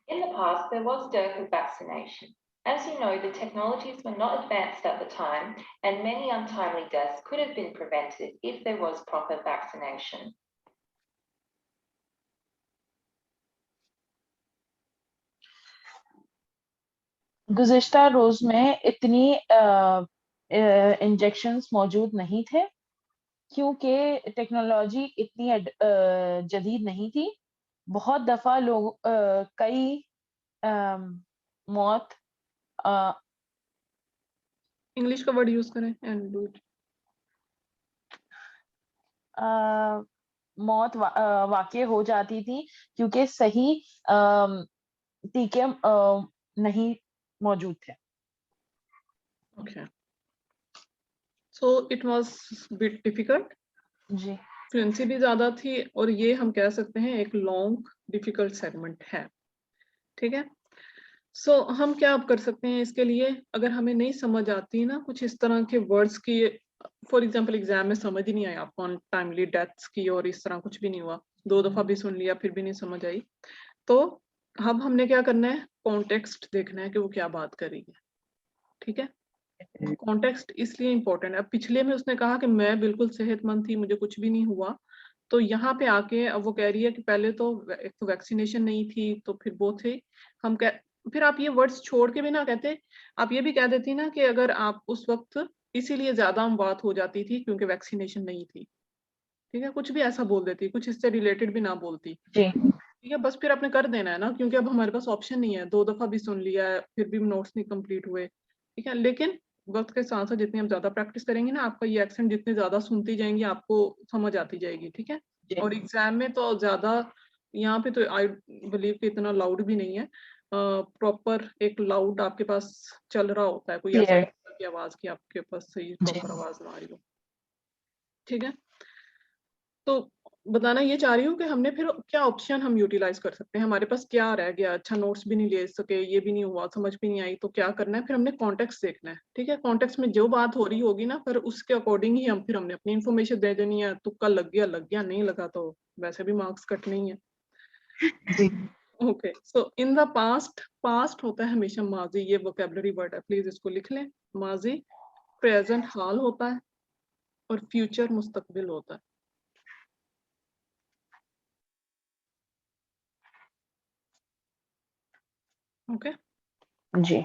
In the past, there was dearth of vaccination. As you know, the technologies were not advanced at the time, and many untimely deaths could have been prevented if there was proper vaccination. गुज़िश्ता रोज में इतनी injections मौजूद नहीं थे क्योंकि technology इतनी जदीद नहीं थी। बहुत दफा लोग कई मौत इंग्लिश का वर्ड यूज करें एंड डू इट। मौत वाक़ई हो जाती थी क्योंकि सही टीके नहीं मौजूद थे। Okay. So it was bit difficult. जी फ्लुएंसी भी ज्यादा थी और ये हम कह सकते हैं एक लॉन्ग डिफिकल्ट सेगमेंट है। ठीक है। सो हम क्या अब कर सकते हैं इसके लिए, अगर हमें नहीं समझ आती ना कुछ इस तरह के वर्ड्स की, फॉर एग्जांपल एग्जाम में समझ ही नहीं आया आपको अनटाइमली डेथ्स की और इस तरह कुछ भी नहीं हुआ, 2 दफा भी सुन लिया फिर भी नहीं समझ आई, तो अब हमने क्या करना है, कॉन्टेक्स्ट देखना है कि वो क्या बात कर रही है। ठीक है। कॉन्टेक्स्ट इसलिए इंपॉर्टेंट है। अब पिछले में उसने कहा कि मैं बिल्कुल सेहतमंद थी, मुझे कुछ भी नहीं हुआ, तो यहाँ पे आके अब वो कह रही है कि पहले तो एक तो वैक्सीनेशन नहीं थी, तो फिर वो थे हम फिर आप ये वर्ड्स छोड़ के भी ना कहते, आप ये भी कह देती ना कि अगर आप उस वक्त इसीलिए ज्यादा हम बात हो जाती थी क्योंकि वैक्सीनेशन नहीं थी। ठीक है, कुछ भी ऐसा बोल देती, कुछ इससे रिलेटेड भी ना बोलती। जी ठीक है, बस फिर आपने कर देना है ना, क्योंकि अब हमारे पास ऑप्शन नहीं है, 2 दफा भी सुन लिया है फिर भी नोट्स नहीं कंप्लीट हुए। ठीक है, लेकिन वक्त के साथ साथ जितनी हम ज्यादा प्रैक्टिस करेंगे ना, आपका ये एक्सेंट जितने ज्यादा सुनती जाएंगी आपको समझ आती जाएगी। ठीक है। जी और एग्जाम में तो ज्यादा, यहाँ पे तो आई बिलीव कि इतना लाउड भी नहीं है, प्रॉपर एक लाउड आपके पास चल रहा होता है, कोई ऐसा क्लियर नहीं होता कि आवाज की आपके पास सही जी प्रॉपर आवाज ना आ रही हो। ठीक है, तो बताना ये चाह रही हूँ कि हमने फिर क्या ऑप्शन हम यूटिलाइज कर सकते हैं, हमारे पास क्या रह गया, अच्छा नोट्स भी नहीं ले सके, ये भी नहीं हुआ, समझ भी नहीं आई, तो क्या करना है, फिर हमने कॉन्टेक्स्ट देखना है। ठीक है, कॉन्टेक्स्ट में जो बात हो रही होगी ना, फिर उसके अकॉर्डिंग ही हम फिर हमने अपनी इन्फॉर्मेशन दे देनी है। तुक्का लग गया, नहीं लगा तो वैसे भी मार्क्स कटने ही है। जी okay, so in the past, past होता है हमेशा माजी, ये वोकेबलरी वर्ड है, प्लीज इसको लिख लें। माजी प्रेजेंट हाल होता है और फ्यूचर मुस्तकबिल होता है। ओके, जी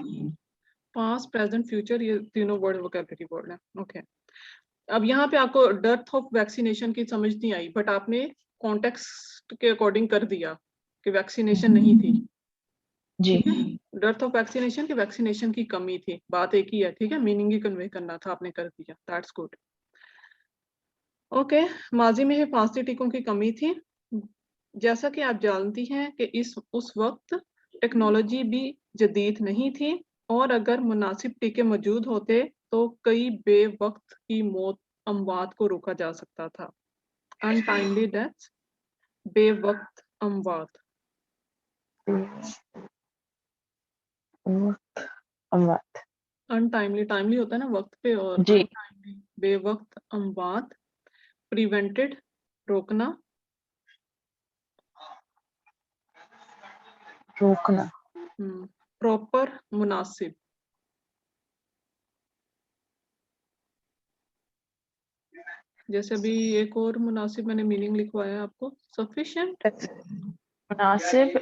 पास्ट प्रेजेंट फ्यूचर ये तीनों वर्ड वोकेबलरी वर्ड है। ओके, अब यहाँ पे आपको डेथ ऑफ वैक्सीनेशन की समझ नहीं आई, बट आपने कॉन्टेक्स्ट के अकॉर्डिंग कर दिया कि वैक्सीनेशन नहीं थी। जी ठीक है, डेथ ऑफ वैक्सीनेशन की वैक्सीनेशन की कमी थी, बात एक ही है। ठीक है, मीनिंग ही कन्वे करना था, आपने कर दिया, दैट्स गुड। ओके, माजी में फांसी टीकों की कमी थी। जैसा कि आप जानती हैं कि उस वक्त टेक्नोलॉजी भी जदीद नहीं थी, और अगर मुनासिब टीके मौजूद होते तो कई बेवक्त की मौत अमवात को रोका जा सकता था। अनटाइमली डेथ, बेवक्त अमवात। अमवात अनटाइमली, टाइमली होता है ना वक्त पे, और जी अनटाइमली बेवक्त अमवात। प्रिवेंटेड, रोकना। रोकना प्रॉपर, मुनासिब। जैसे अभी एक और मुनासिब मैंने मीनिंग लिखवाया है आपको, सफिशिएंट। मुनासिब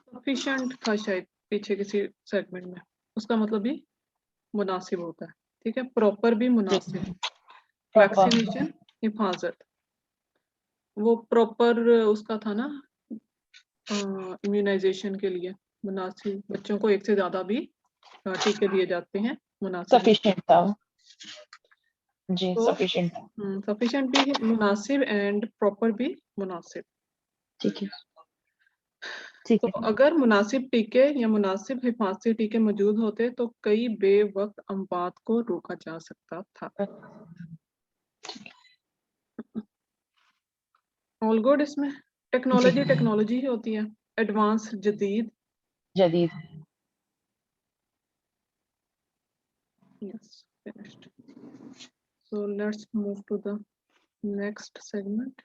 सफिशिएंट था शायद पीछे किसी सेगमेंट में, उसका मतलब भी मुनासिब होता है। ठीक है, प्रॉपर भी मुनासिब। वैक्सीनेशन, हिफाजत, वो प्रॉपर उसका था ना इम्यूनाइजेशन के लिए मुनासिब, बच्चों को एक से ज्यादा भी टीके दिए जाते हैं, मुनासिब। सफिशिएंट था जी तो सफिशिएंट सफिशिएंट भी मुनासिब एंड प्रॉपर भी मुनासिब। ठीक है ठीक तो है अगर मुनासिब टीके या मुनासिब हिफाजती टीके मौजूद होते तो कई बेवक्त अमवात को रोका जा सकता था। All good. इसमें टेक्नोलॉजी टेक्नोलॉजी ही होती है, एडवांस, जदीद। जदीद yes, finished. So let's move to the next segment.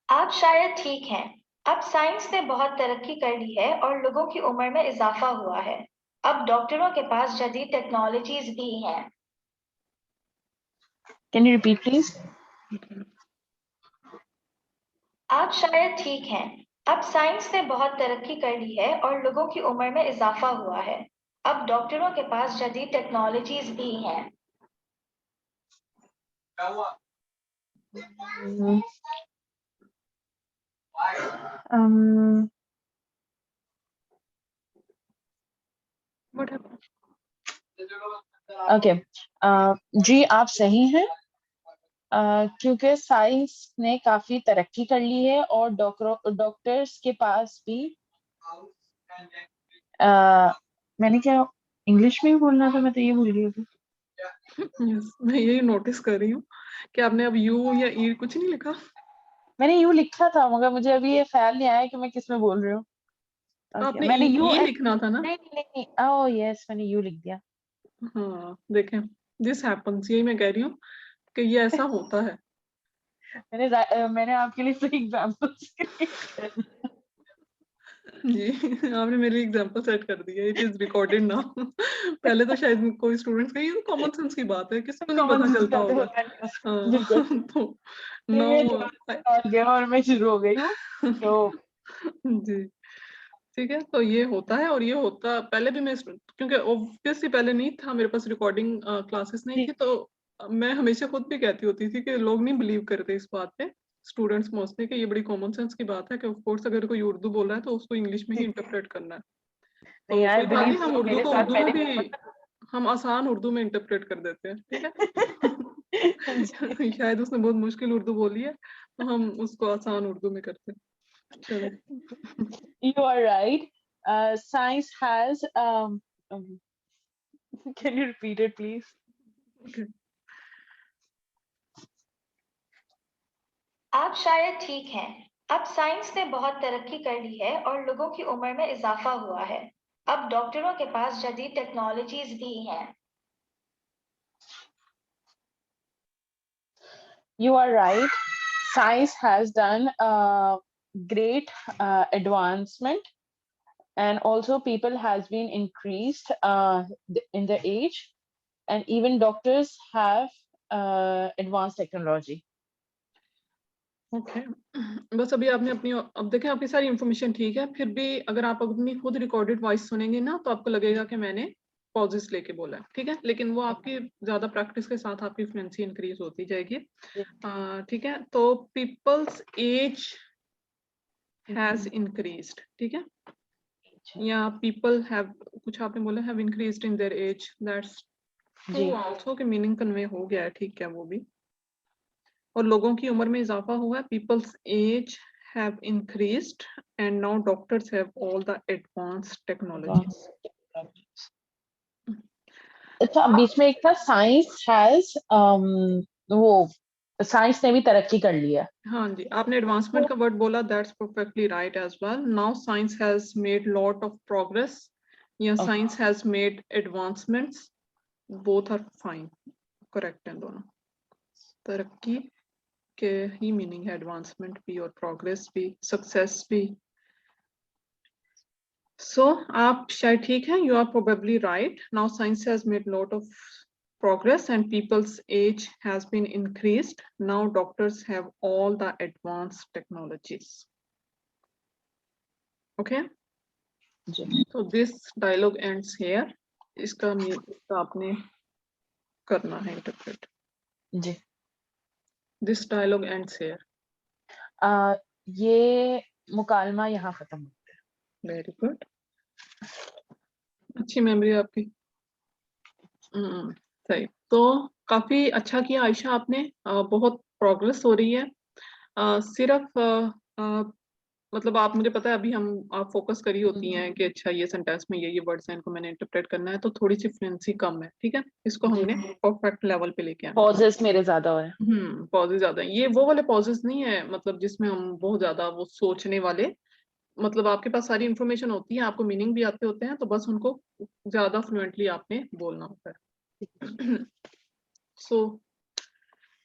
आप शायद ठीक हैं। अब साइंस ने बहुत तरक्की कर ली है और लोगों की उम्र में इजाफा हुआ है। अब डॉक्टरों के पास जदीद टेक्नोलॉजीज भी हैं। Can you repeat, please? आप शायद ठीक हैं। अब साइंस ने बहुत तरक्की कर ली है और लोगों की उम्र में इजाफा हुआ है। अब डॉक्टरों के पास जदीद टेक्नोलॉजीज भी हैं। Mm, Um, What happened? okay. जी आप सही हैं। क्योंकि साइंस ने काफी तरक्की कर ली है और डॉक्टर्स के पास भी मैंने क्या इंग्लिश में ही बोलना था, मैं तो ये भूल गई थी। Yes, मैं यही नोटिस कर रही हूँ कि आपने अब यू या ई कुछ नहीं लिखा। मैंने यू लिखा था मगर मुझे अभी ये ख्याल नहीं आया कि मैं किस में बोल रही हूँ। आपने मैंने ई यू लिखना था ना। नहीं ओह यस मैंने यू लिख दिया। हाँ देखें, दिस हैपेंस, यही मैं कह रही हूँ कि ये ऐसा होता है। मैंने आपके लिए सही एग्जांपल्स जी आपने मेरे लिए एग्जांपल सेट कर दिया। It is recorded now. पहले तो शायद कोई स्टूडेंट्स का ये तो कॉमन सेंस की बात है, किसको नहीं कॉमन पता सेंस चलता का तो होगा। होता नहीं उसमें, हाँ, बिल्कुल। तो ये नो दिमाग में गया और मैं शुरू हो गई हूँ तो जी ठीक है, तो ये होता है। और ये होता पहले भी मैं क्योंकि ऑब्वियसली पहले नहीं था मेरे पास रिकॉर्डिंग क्लासेस नहीं जी। थी, तो मैं हमेशा खुद भी कहती होती थी कि लोग नहीं बिलीव करते इस बात पे, स्टूडेंट्स मोस्टली, कि ये बड़ी कॉमन सेंस की बात है कि ऑफ कोर्स अगर कोई उर्दू बोल रहा है तो उसको इंग्लिश में ही इंटरप्रेट करना है। नहीं तो आई कोई बात नहीं, बिलीव हम उर्दू मेरे को साथ उर्दू में पहले भी, हम आसान उर्दू में इंटरप्रेट कर देते हैं, ठीक है। जी। शायद उसने बहुत मुश्किल उर्दू बोली है तो हम उसको आसान उर्दू में करते हैं। चलो You are right. Science has can you repeat it please? okay. आप शायद ठीक हैं। अब साइंस ने बहुत तरक्की कर ली है और लोगों की उम्र में इजाफा हुआ है। अब डॉक्टरों के पास जदीद टेक्नोलॉजीज भी हैं। You are right. Science has done great advancement, and also people has been increased in the age, and even doctors have advanced technology. Okay बस अभी आपने अपनी, अब देखें आपकी सारी इन्फॉर्मेशन ठीक है, फिर भी अगर आप अपनी खुद रिकॉर्डेड वॉइस सुनेंगे ना तो आपको लगेगा कि मैंने पॉजेस लेके बोला है, ठीक है। लेकिन वो आपकी ज्यादा प्रैक्टिस के साथ आपकी फ्लुएंसी इंक्रीज होती जाएगी। ठीक है, तो पीपल्स एज हैज इंक्रीज्ड, ठीक है, या पीपल हैव, कुछ आपने बोला have increased in their age, that's true also, के मीनिंग कन्वे हो गया है, ठीक है वो भी। और लोगों की उम्र में इजाफा हुआ है, people's age have increased and now doctors have all the advanced technologies. अच्छा बीच में एक था साइंस हैज वो साइंस ने भी तरक्की कर ली है। हाँ जी, आपने एडवांसमेंट का वर्ड बोला, that's perfectly right as well. Now science has made lot of progress, या science has made advancements, both are fine, correct है दोनों। तरक्की के ही मीनिंग है एडवांसमेंट भी और प्रोग्रेस भी, सक्सेस भी। सो आप शायद ठीक है, you are probably right. Now science has made lot of progress and people's age has been increased. Now doctors have all the advanced technologies. Okay, so this dialogue ends here. इसका आपने करना है interpret. Ji This dialogue ends here. ये मुकालमा यहाँ खत्म होता है। Very good. अच्छी मेमोरी आपकी। सही, तो काफी अच्छा किया आयशा आपने, बहुत प्रोग्रेस हो रही है। सिर्फ मतलब आप, मुझे पता है अभी हम आप फोकस करी होती हैं कि अच्छा ये सेंटेंस में ये वर्ड्स हैं, इनको मैंने इंटरप्रेट करना है, तो थोड़ी सी फ्लुएंसी कम है, ठीक है। इसको हमने परफेक्ट लेवल पे लेके आना। पॉजेस मेरे ज्यादा हो रहे हैं। पॉजेस ज्यादा है, ये वो वाले पॉजेस नहीं है मतलब जिसमें हम बहुत ज्यादा वो सोचने वाले, मतलब आपके पास सारी इंफॉर्मेशन होती है, आपको मीनिंग भी आते होते हैं, तो बस उनको ज्यादा फ्लुएंटली आपने बोलना होता है। सो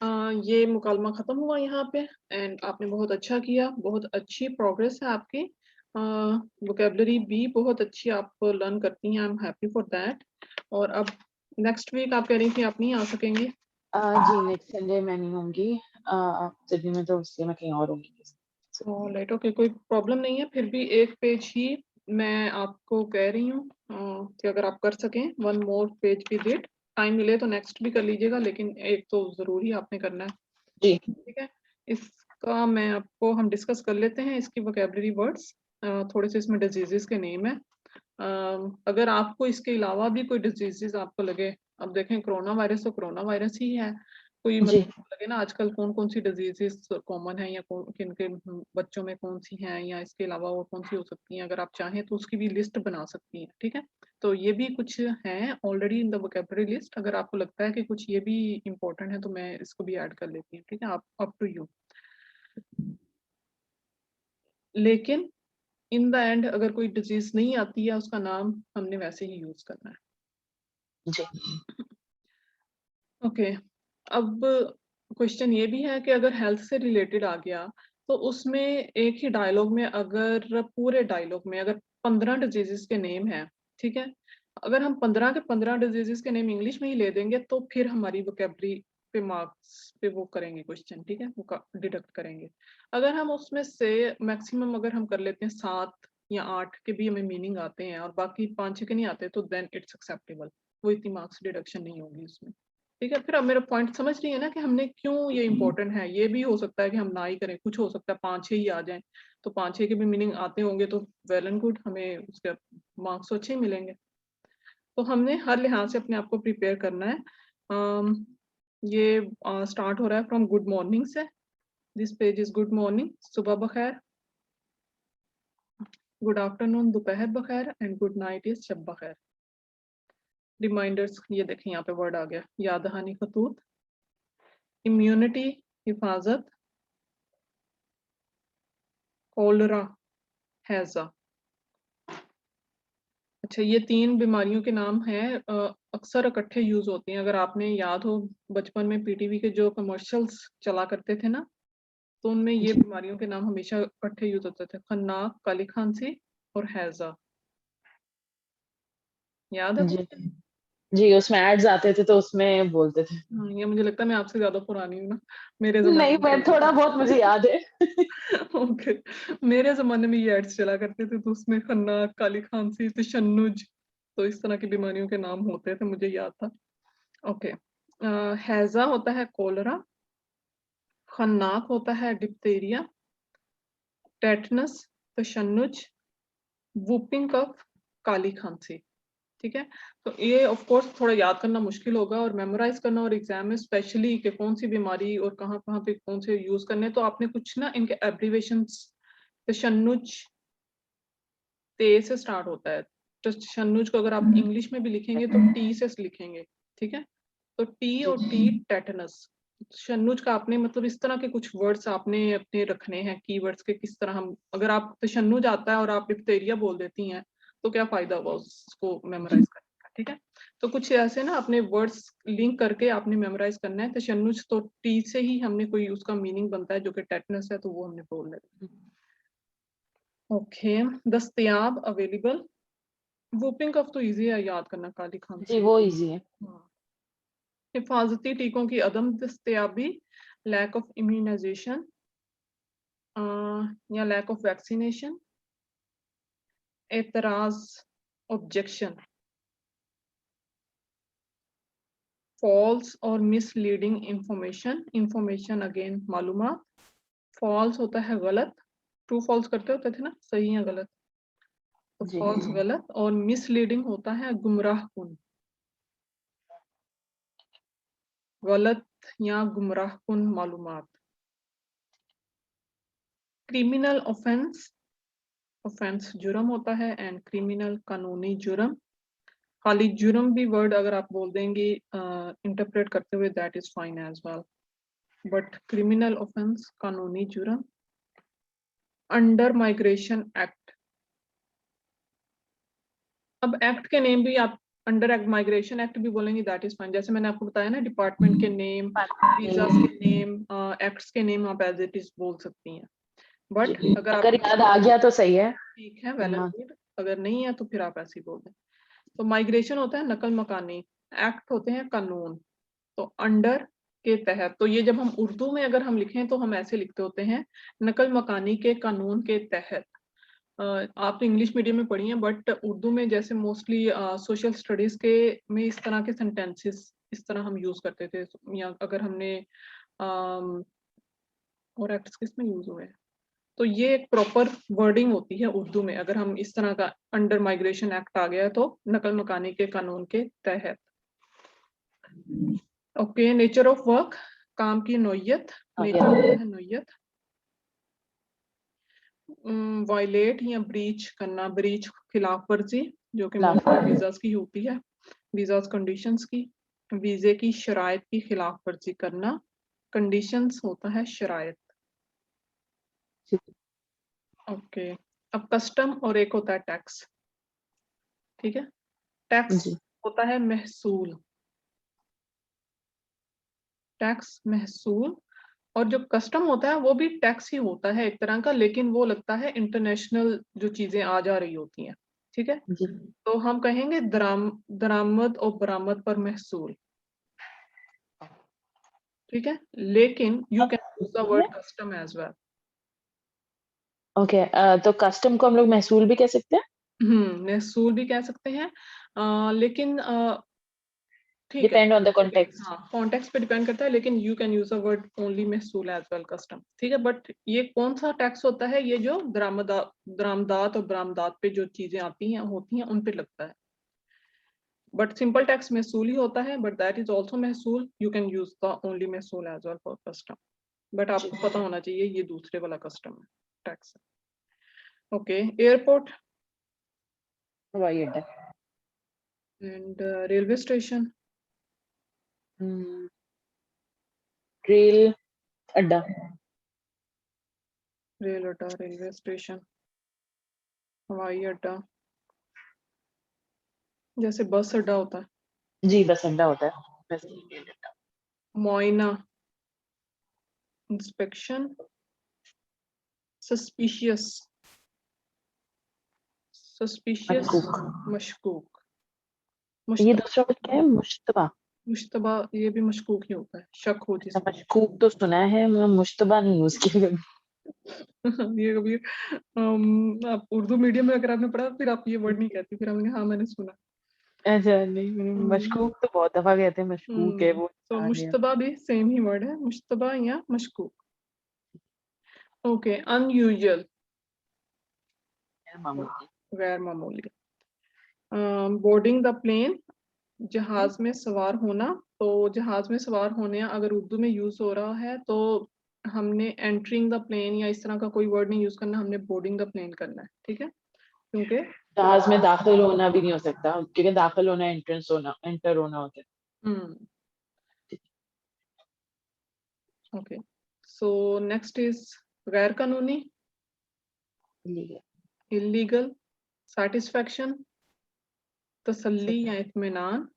ये मुकालमा खत्म हुआ यहाँ पे एंड आपने बहुत अच्छा किया, बहुत अच्छी प्रोग्रेस है आपकी। वोकेबलरी भी बहुत अच्छी आप लर्न करती हैं, I am happy for that. और अब नेक्स्ट वीक आप कह रही थी आप नहीं आ सकेंगी। जी नेक्स्ट संडे मैं नहीं होंगी सिडनी में, तो इसलिए मैं कहीं और होंगी। ऑलराइट, ओके, कोई प्रॉब्लम नहीं है। फिर भी एक पेज ही मैं आपको कह रही हूँ कि अगर आप कर सकें 1 मोर पेज विजिट, टाइम मिले तो नेक्स्ट भी कर लीजिएगा, लेकिन एक तो जरूरी आपने करना है। जी ठीक है, इसका मैं आपको हम डिस्कस कर लेते हैं इसकी वोकेबलरी वर्ड्स। थोड़े से इसमें डिजीजेस के नेम है। अगर आपको इसके अलावा भी कोई डिजीजेस आपको लगे, अब देखें कोरोना वायरस तो कोरोना वायरस ही है, कोई जी मतलब लगे ना आजकल कौन कौन सी डिजीजेस कॉमन है या किन के बच्चों में कौन सी हैं या इसके अलावा और कौन सी हो सकती हैं, अगर आप चाहें तो उसकी भी लिस्ट बना सकती हैं। ठीक है, तो ये भी कुछ हैं already in the vocabulary list. अगर आपको लगता है कि कुछ ये भी इम्पोर्टेंट है तो मैं इसको भी ऐड कर लेती हूँ। ठीक है, आप अप टू यू। लेकिन इन द एंड अगर कोई डिजीज नहीं आती है उसका नाम हमने वैसे ही यूज करना है। जी ओके, अब क्वेश्चन ये भी है कि अगर हेल्थ से रिलेटेड आ गया तो उसमें एक ही डायलॉग में, अगर पूरे डायलॉग में अगर 15 डिजीजेस के नेम हैं, ठीक है, अगर हम 15 के 15 डिजीजेस के नेम इंग्लिश में ही ले देंगे तो फिर हमारी वोकेबलरी पे मार्क्स पे वो करेंगे क्वेश्चन। ठीक है, वो डिडक्ट करेंगे। अगर हम उसमें से मैक्सिमम अगर हम कर लेते हैं 7 या 8 के भी हमें मीनिंग आते हैं और बाकी 5-6 के नहीं आते तो देन इट्स एक्सेप्टेबल, वो इतनी मार्क्स डिडक्शन नहीं होगी उसमें। ठीक है, फिर अब मेरा पॉइंट समझ रही है ना कि हमने क्यों ये इम्पोर्टेंट है। ये भी हो सकता है कि हम ना ही करें, कुछ हो सकता है 5-6 ही आ जाएं, तो 5-6 के भी मीनिंग आते होंगे तो वेल एंड गुड, हमें उसके मार्क्स अच्छे ही मिलेंगे। तो हमने हर लिहाज से अपने आप को प्रिपेयर करना है। ये स्टार्ट हो रहा है फ्रॉम गुड मॉर्निंग से। This page is good morning, सुबह बखैर, गुड आफ्टरनून दोपहर बखैर, एंड गुड नाइट इज शब बखैर। रिमाइंडर्स, ये देखें यहाँ पे वर्ड आ गया, याद दहानी खतूत, इम्यूनिटी हिफाजत, कोलरा हैजा। अच्छा, ये 3 बीमारियों के नाम हैं, अक्सर इकट्ठे यूज होते हैं। अगर आपने याद हो बचपन में पीटीवी के जो कमर्शियल्स चला करते थे ना, तो उनमें ये जी बीमारियों के नाम हमेशा इकट्ठे यूज होते थे, खन्नाक, काली खांसी और हैजा। याद है जी कुछ? जी उसमें एड्स आते थे तो उसमें बोलते थे। हाँ, ये मुझे लगता है मैं आपसे ज्यादा पुरानी हूँ ना, मेरे जमाने नहीं में मैं चलते थोड़ा थे। बहुत मुझे याद है। ओके, मेरे जमाने में ये एड्स चला करते थे तो उसमें खन्नाक, काली खांसी, तशन्नुज, तो इस तरह की बीमारियों के नाम होते थे, मुझे याद था। ओके, हैजा होता है कोलरा, खन्नाक होता है डिप्थीरिया, टेटनस तशन्नुज, वूपिंग कफ, काली खांसी। ठीक है, तो ये ऑफ कोर्स थोड़ा याद करना मुश्किल होगा और मेमोराइज करना, और एग्जाम में स्पेशली कि कौन सी बीमारी और कहाँ कहाँ पे कौन से यूज करने, तो आपने कुछ ना इनके एब्रीवेशंस, तशन्नुज ते से स्टार्ट होता है। तशन्नुज को अगर आप इंग्लिश में भी लिखेंगे तो टी से लिखेंगे। ठीक है, तो टी जी और टी टेटनस। तशन्नुज का आपने मतलब इस तरह के कुछ वर्ड्स आपने अपने रखने हैं, कीवर्ड्स के, किस तरह हम, अगर आप तशन्नुज आता है और आप डिप्थीरिया बोल देती हैं तो क्या फायदा हुआ उसको मेमोराइज करने का। ठीक है, तो कुछ ऐसे ना अपने वर्ड्स लिंक करके आपने मेमोराइज करना है। तशन्नुज तो टी से ही हमने कोई उसका मीनिंग बनता है, जो कि टेटनस है, तो वो हमने बोल लेते हैं। ओके, दस्तयाब अवेलेबल, वूपिंग कफ तो इजी है याद करना, काली जी खांसी। वो इजी है। हाँ। हिफाजती टीकों की अदम दस्तयाबी, लैक ऑफ इम्यूनाइजेशन या लैक ऑफ वैक्सीनेशन, एतराज ऑब्जेक्शन, फॉल्स और मिसलीडिंग इंफॉर्मेशन, इंफॉर्मेशन अगेन मालूमात, फॉल्स होता है गलत, ट्रू फॉल्स करते होते थे ना, सही या गलत, तो जी फॉल्स गलत, और मिसलीडिंग होता है गुमराह कुन, गलत या गुमराह कुन मालूमात। क्रिमिनल ऑफेंस, ऑफेंस जुर्म होता है, एंड क्रिमिनल कानूनी जुर्म। खाली जुर्म भी वर्ड अगर आप बोल देंगे इंटरप्रेट करते हुए, that is fine as well, but criminal offence कानूनी जुर्म। अंडर माइग्रेशन एक्ट, अब एक्ट के नेम भी आप अंडर माइग्रेशन एक्ट भी बोलेंगे, दैट इज फाइन। जैसे मैंने आपको बताया ना, डिपार्टमेंट के नेम, वीजा के नेम, एक्ट्स के नेम आप एज इट इज बोल सकती हैं। बट अगर अगर आपको याद आ गया तो सही है। ठीक है, वेल एंड गुड। अगर नहीं है तो फिर आप ऐसे ही बोल दें। तो माइग्रेशन होता है नकल मकानी, एक्ट होते हैं कानून। तो अंडर के तहत, तो ये जब हम उर्दू में अगर हम लिखें तो हम ऐसे लिखते होते हैं, नकल मकानी के कानून के तहत। आप तो इंग्लिश मीडियम में पढ़ी हैं, बट उर्दू में जैसे मोस्टली सोशल स्टडीज के में इस तरह के सेंटेंसेस इस तरह हम यूज करते थे। या अगर हमने और एक्ट्स किस में यूज हुए हैं, तो ये एक प्रॉपर वर्डिंग होती है उर्दू में। अगर हम इस तरह का अंडर माइग्रेशन एक्ट आ गया तो नकल मकानी के कानून के तहत। ओके, नेचर ऑफ वर्क, काम की नोयत, नेचर होता है नोयत। वायलेट या ब्रीच करना, ब्रीच खिलाफ वर्जी, जो कि वीजास की होती है, वीजास कंडीशंस की। वीजे की शराइत की खिलाफ वर्जी करना, कंडीशंस होता है शराइत। ओके, अब कस्टम और एक होता है टैक्स। ठीक है, टैक्स होता है महसूल, टैक्स महसूल। और जो कस्टम होता है वो भी टैक्स ही होता है एक तरह का, लेकिन वो लगता है इंटरनेशनल जो चीजें आ जा रही होती हैं। ठीक है, तो हम कहेंगे दरामद और बरामद पर महसूल। ठीक है, लेकिन you can use the word custom as well. Okay, तो कस्टम को हम लोग महसूल भी कह सकते हैं। महसूल भी कह सकते हैं, लेकिन ठीक है, डिपेंड ऑन द कॉन्टेक्स्ट। हाँ कॉन्टेक्स्ट पे डिपेंड करता है, लेकिन you can use a word only महसूल एज वेल कस्टम। ठीक है, बट ये कौन सा टैक्स होता है, ये जो दरामदात और बरामदात पे जो चीजें आती हैं होती हैं उन पे लगता है। बट सिंपल टैक्स महसूल ही होता है, बट दैट इज ऑल्सो महसूल, you can use the only महसूल as well for custom. But आपको पता होना चाहिए ये दूसरे वाला कस्टम है, टैक्स है। ओके, एयरपोर्ट हवाई अड्डा। एंड रेलवे स्टेशन, रेल अड्डा। रेल अड्डा, रेलवे स्टेशन, हवाई अड्डा, जैसे बस अड्डा होता है। जी, बस अड्डा होता है बस। मुआयना, इंस्पेक्शन, सस्पिशियस, सस्पिशियस, मशकूक। ये दूसरा वर्ड क्या है? मुश्तबा। मुश्तबा, ये भी मशकूक ही होता है, शक हो जिसमें। मशकूक तो सुना है, मैं मुश्तबा नहीं यूज किया कभी। ये कभी आप उर्दू मीडियम में अगर आपने पढ़ा फिर आप ये वर्ड नहीं कहती, फिर हमने हाँ मैंने सुना। अच्छा नहीं, मशकूक तो बहुत दफा कहते हैं, मशकूक है वो तो आ गया। मुश्तबा भी सेम ही वर्ड है, मुश्तबा या मशकूक। ओके, अनयूजुअल, गैर मामूली। बोर्डिंग द प्लेन, जहाज में सवार होना। तो जहाज में सवार होने अगर उर्दू में यूज हो रहा है तो हमने एंटरिंग द प्लेन या इस तरह का कोई वर्ड नहीं यूज करना, हमने बोर्डिंग द प्लेन करना है। ठीक है, क्योंकि जहाज में दाखिल होना भी नहीं हो सकता, क्योंकि दाखिल होना एंट्रेंस होना, एंटर होना होता है। ओके, सो नेक्स्ट इज गैर कानूनी, इलीगल, सेटिस्फैक्शन, तसल्ली या इत्मीनान।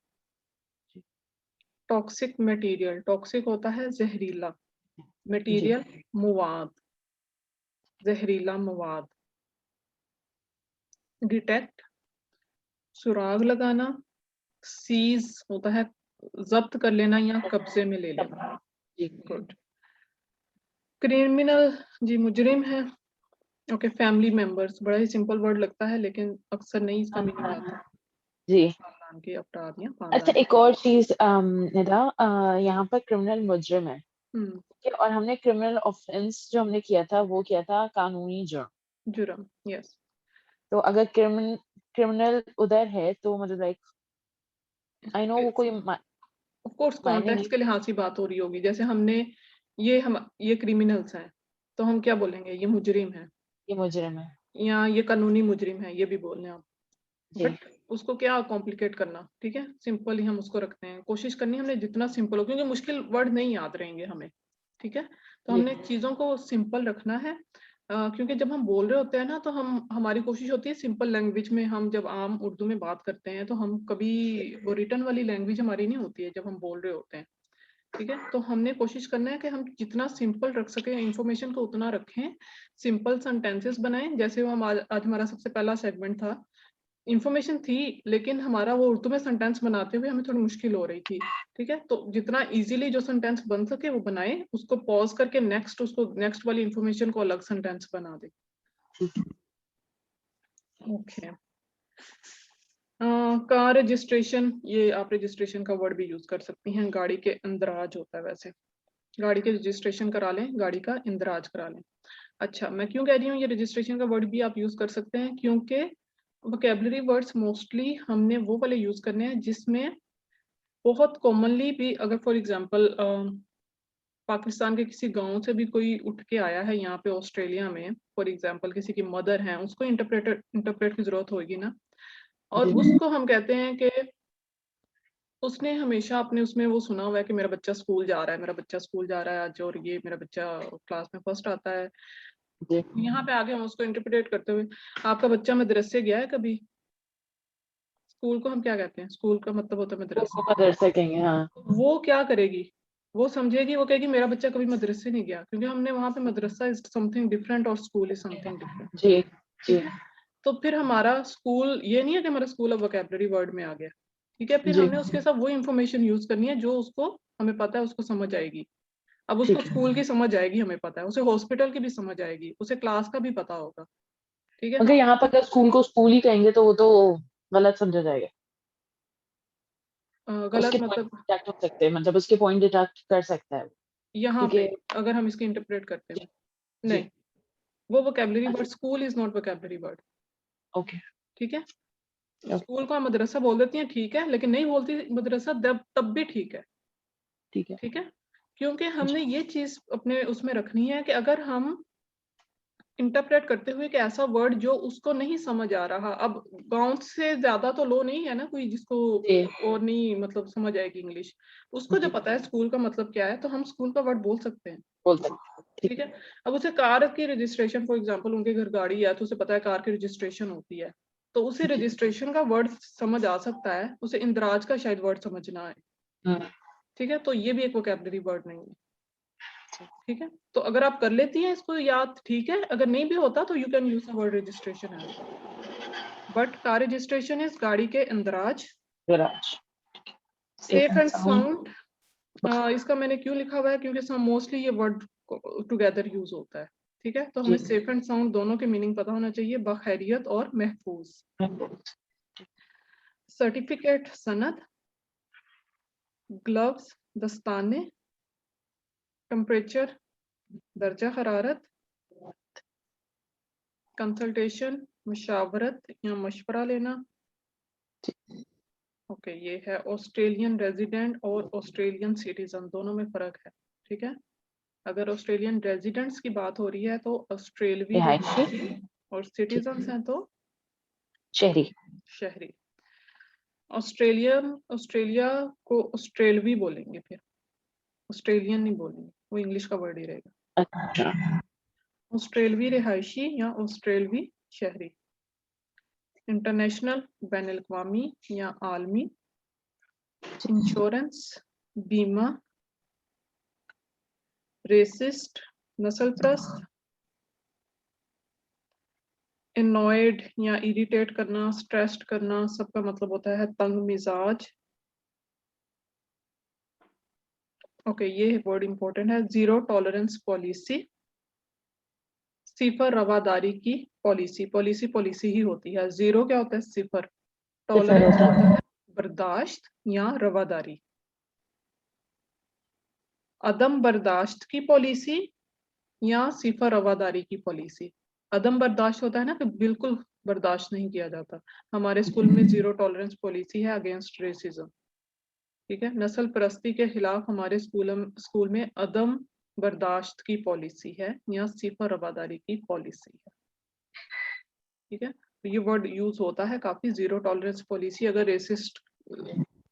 टॉक्सिक मटेरियल, टॉक्सिक होता है जहरीला, मटेरियल मवाद, जहरीला मवाद। डिटेक्ट, सुराग लगाना। सीज होता है जब्त कर लेना या कब्जे में ले लेना। गुड। क्रिमिनल, जी मुजरिम है। ओके, फैमिली मेंबर्स, बड़ा ही सिंपल वर्ड लगता है लेकिन अक्सर नहीं इसका मीनिंग आता। जी। खानदान के अफराद या अच्छा, खानदान। एक और चीज निदा, यहाँ पर क्रिमिनल मुजरिम है, हम्म, और हमने क्रिमिनल ऑफेंस जो हमने किया था वो किया था कानूनी जुर्म। जुर्म, यस। तो अगर क्रिमिनल उधर है तो मतलब लाइक आई नो वो कोई ऑफ कोर्स मायने नहीं। कॉन्टेक्स्ट के लिहाज से बात हो रही होगी, जैसे हमने ये क्रिमिनल्स हैं तो हम क्या बोलेंगे, ये मुजरिम है, ये मुजरिम है या ये कानूनी मुजरिम है, ये भी बोल रहे हैं आप। जी। बट उसको क्या कॉम्प्लिकेट करना, ठीक है, सिंपल ही हम उसको रखते हैं। कोशिश करनी है हमने जितना सिंपल हो, क्योंकि मुश्किल वर्ड नहीं याद रहेंगे हमें। ठीक है, तो हमने चीजों को सिंपल रखना है। क्योंकि जब हम बोल रहे होते हैं ना तो हमारी कोशिश होती है सिंपल लैंग्वेज में, हम जब आम उर्दू में बात करते हैं तो हम कभी वो रिटर्न वाली लैंग्वेज हमारी नहीं होती है जब हम बोल रहे होते हैं, ठीक है। तो हमने कोशिश करना है कि हम जितना सिंपल रख सके इंफॉर्मेशन को उतना रखें, सिंपल सेंटेंसेस बनाएं। जैसे वो हम आज हमारा सबसे पहला सेगमेंट था, इंफॉर्मेशन थी लेकिन हमारा वो उर्दू में सेंटेंस बनाते हुए हमें थोड़ी मुश्किल हो रही थी, ठीक है। तो जितना इजीली जो सेंटेंस बन सके वो बनाए, उसको पॉज करके नेक्स्ट वाली इंफॉर्मेशन को अलग सेंटेंस बना दे। ओके, कार रजिस्ट्रेशन, ये आप रजिस्ट्रेशन का वर्ड भी यूज कर सकती हैं। गाड़ी के इंदराज होता है, वैसे गाड़ी के रजिस्ट्रेशन करा लें, गाड़ी का इंदराज करा लें। अच्छा, मैं क्यों कह रही हूँ ये रजिस्ट्रेशन का वर्ड भी आप यूज कर सकते हैं, क्योंकि वोकेबलरी वर्ड्स मोस्टली हमने वो वाले यूज करने हैं जिसमें बहुत कॉमनली भी, अगर फॉर एग्जांपल पाकिस्तान के किसी गांव से भी कोई उठ के आया है यहाँ पे ऑस्ट्रेलिया में, फॉर एग्जांपल किसी की मदर है, उसको इंटरप्रेट की जरूरत होगी ना, और उसको हम कहते हैं कि उसने हमेशा अपने उसमें वो सुना हुआ है कि मेरा बच्चा स्कूल जा रहा है, मेरा बच्चा स्कूल जा रहा है आज, और ये मेरा बच्चा क्लास में फर्स्ट आता है। यहाँ पे आगे हम उसको इंटरप्रेट करते हुए, आपका बच्चा मदरसे गया है कभी? स्कूल को हम क्या कहते हैं? स्कूल का मतलब होता है मदरसा। मदरसा कहेंगे, हाँ। वो क्या करेगी, वो समझेगी, वो कहेगी मेरा बच्चा कभी मदरसे नहीं गया, क्योंकि हमने वहां पे मदरसा इज समथिंग डिफरेंट और स्कूल इज समथिंग डिफरेंट, जी ठीक है। तो फिर हमारा स्कूल ये नहीं है कि हमारा स्कूल अब वोकैबुलरी वर्ड में आ गया, ठीक है। फिर जी हमने उसके साथ वो इंफॉर्मेशन यूज करनी है जो उसको, हमें पता है उसको समझ आएगी। अब उसको ठीक है। स्कूल की समझ आएगी, हमें पता है उसे हॉस्पिटल की भी समझ आएगी, उसे क्लास का भी पता होगा, ठीक है। मगर यहाँ पर अगर स्कूल को स्कूल ही कहेंगे तो वो तो गलत समझा जाएगा। गलत उसके पॉइंट मतलब डिडक्ट हो सकते हैं, मतलब उसके पॉइंट डिडक्ट कर सकता है, यहाँ क्योंकि पे अगर हम इसकी इंटरप्रेट करते जी हैं, जी नहीं, वो वोकैबुलरी वर्ड, अच्छा school is not vocabulary word, okay ठीक है। ओके स्कूल को हम मदरसा बोल देती हैं, ठीक है, लेकिन नहीं बोलती मदरसा तब भी ठीक है, ठीक है ठीक है। क्योंकि जी हमने ये चीज अपने उसमें रखनी है कि अगर हम इंटरप्रेट करते हुए कि ऐसा वर्ड जो उसको नहीं समझ आ रहा, अब गांव से ज्यादा तो लो नहीं है ना कोई जिसको जी और नहीं मतलब समझ आएगी इंग्लिश, उसको जी जब पता है स्कूल का मतलब क्या है तो हम स्कूल का वर्ड बोल सकते हैं, बोल सकते हैं, ठीक ठीक है। अब उसे कार की रजिस्ट्रेशन, फॉर एग्जांपल उनके घर गाड़ी है तो उसे पता है कार की रजिस्ट्रेशन होती है, तो उसे जी रजिस्ट्रेशन का वर्ड समझ आ सकता है, उसे इंदराज का शायद वर्ड समझ ना आए, हम्म, ठीक है। तो ये भी एक वोकैबुलरी वर्ड नहीं है, ठीक है। तो अगर आप कर लेती हैं इसको याद, ठीक है, अगर नहीं भी होता तो you can use the word registration as, but car registration is गाड़ी के इंदराज। Garage safe safe and and sound sound, इसका मैंने क्यों लिखा हुआ है, क्योंकि मोस्टली ये वर्ड टुगेदर यूज होता है, ठीक है। तो हमें जी सेफ एंड साउंड दोनों के मीनिंग पता होना चाहिए, बखैरियत और महफूज। सर्टिफिकेट सनद, ग्लव्स दस्ताने, टेम्परेचर दर्जा हरारत, कंसल्टेशन मुशावरत या मशवरा लेना। ओके, ये है ऑस्ट्रेलियन रेजिडेंट और ऑस्ट्रेलियन सिटीजन, दोनों में फर्क है, ठीक है। अगर ऑस्ट्रेलियन रेजिडेंट्स की बात हो रही है तो ऑस्ट्रेलवी रिहायशी रिहायशी, और ठीक सिटीजन्स हैं तो शहरी शहरी। ऑस्ट्रेलिया को ऑस्ट्रेलवी बोलेंगे, फिर ऑस्ट्रेलियन नहीं बोलेंगे, वो इंग्लिश का वर्ड ही रहेगा। अच्छा ऑस्ट्रेलवी रिहायशी या ऑस्ट्रेलवी शहरी। इंटरनेशनल बैन अवी या आलमी। इंश्योरेंस बीमा। रेसिस्ट नस्ल प्रस्त। एनॉयड या इरिटेट करना, स्ट्रेस्ड करना, सबका मतलब होता है तंग मिजाज। ओके, ये वर्ड इंपॉर्टेंट है, जीरो टॉलरेंस पॉलिसी। सिफर रवादारी की पॉलिसी, पॉलिसी पॉलिसी ही होती है, जीरो क्या होता है, सिफर, सिफर टॉलरेंस होता होता है है बर्दाश्त या रवादारी। अदम बर्दाश्त की पॉलिसी या सिफर रवादारी की पॉलिसी। अदम बर्दाश्त होता है ना कि बिल्कुल बर्दाश्त नहीं किया जाता, हमारे स्कूल में जीरो टॉलरेंस पॉलिसी है अगेंस्ट रेसिज्म, ठीक है। नस्ल परस्ती के खिलाफ हमारे स्कूल में अदम बर्दाश्त की पॉलिसी है या सिफर रवादारी की पॉलिसी है, ठीक है। तो ये वर्ड यूज होता है काफी, जीरो टॉलरेंस पॉलिसी, अगर रेसिस्ट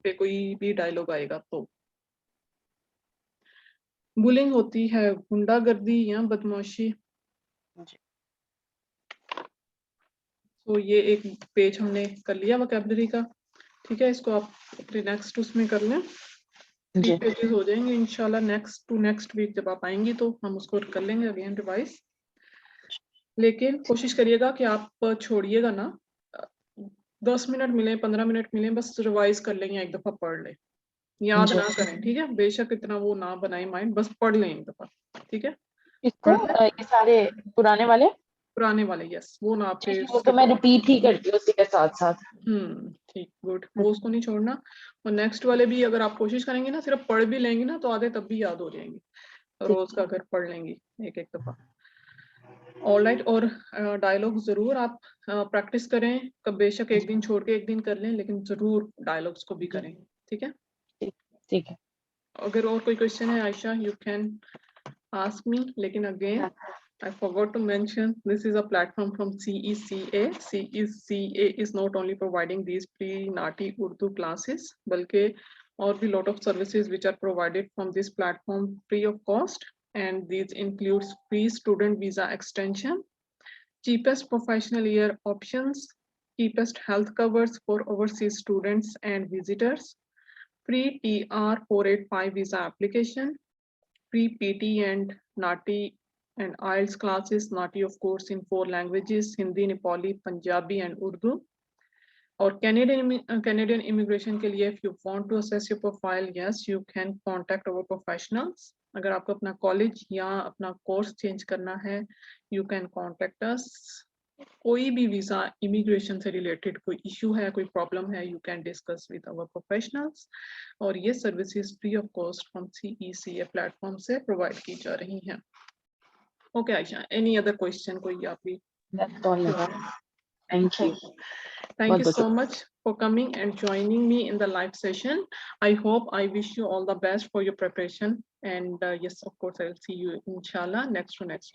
पे कोई भी डायलॉग आएगा तो। बुलिंग होती है गुंडागर्दी या बदमाशी। तो ये एक पेज हमने कर लिया वोकैबुलरी का, ठीक है। इसको आप अपने नेक्स्ट उसमें कर लें, 3 जी पेजेस हो जाएंगे इंशाल्लाह। नेक्स्ट वीक जब आप आएंगी तो हम उसको कर लेंगे अगेन रिवाइज। लेकिन कोशिश करिएगा कि आप छोड़िएगा ना, 10 मिनट मिले 15 मिनट मिले, बस रिवाइज कर लेंगे, एक दफा पढ़ लें, याद जी। ना करें, ठीक है। बेशक इतना वो ना बनाए माइंड, बस पढ़ लें एक दफा, ठीक है। इसको पढ़ लें ये सारे पुराने वाले, पुराने वाले, यस, वो ना आपके जी, वो तो मैं रिपीट ही करती हूँ उसी के साथ साथ। ठीक, गुड, वो उसको नहीं छोड़ना। और नेक्स्ट वाले भी अगर आप कोशिश करेंगे ना, सिर्फ पढ़ भी लेंगे ना, तो आधे तब भी याद हो जाएंगे, रोज का अगर पढ़ लेंगी एक एक दफा। ऑलराइट, और डायलॉग जरूर आप प्रैक्टिस करें, कब बेशक एक दिन छोड़ के एक दिन कर लें, लेकिन जरूर डायलॉग्स को भी करें, ठीक है। ठीक है। अगर और कोई क्वेश्चन है Ayesha, you can ask me, लेकिन again I forgot to mention this is a platform from CECA. CECA is not only providing these pre-NATI Urdu classes, बल्कि और भी lot of services which are provided from this platform free of cost, and these includes free student visa extension, cheapest professional year options, cheapest health covers for overseas students and visitors, free TR 485 visa application, free PT and NATI and IELTS classes, NATI of course in 4 languages, Hindi, Nepali, Punjabi and Urdu. और Canadian immigration के लिए if you want to assess your profile, yes, you can contact our professionals. अगर आपको अपना college या अपना course change करना है, you can contact us. कोई भी वीजा इमिग्रेशन से रिलेटेड कोई इशू है, कोई प्रॉब्लम है, you can discuss with our professionals. और ये services free of cost from CECA platform से प्रोवाइड की जा रही हैं। Okay Ayesha, any other question कोई आप भी? That's all, Nora. Thank you. Thank you बहुत so much for coming and joining me in the live session. I hope, I wish you all the best for your preparation, and yes, of course, I will see you inshallah next week.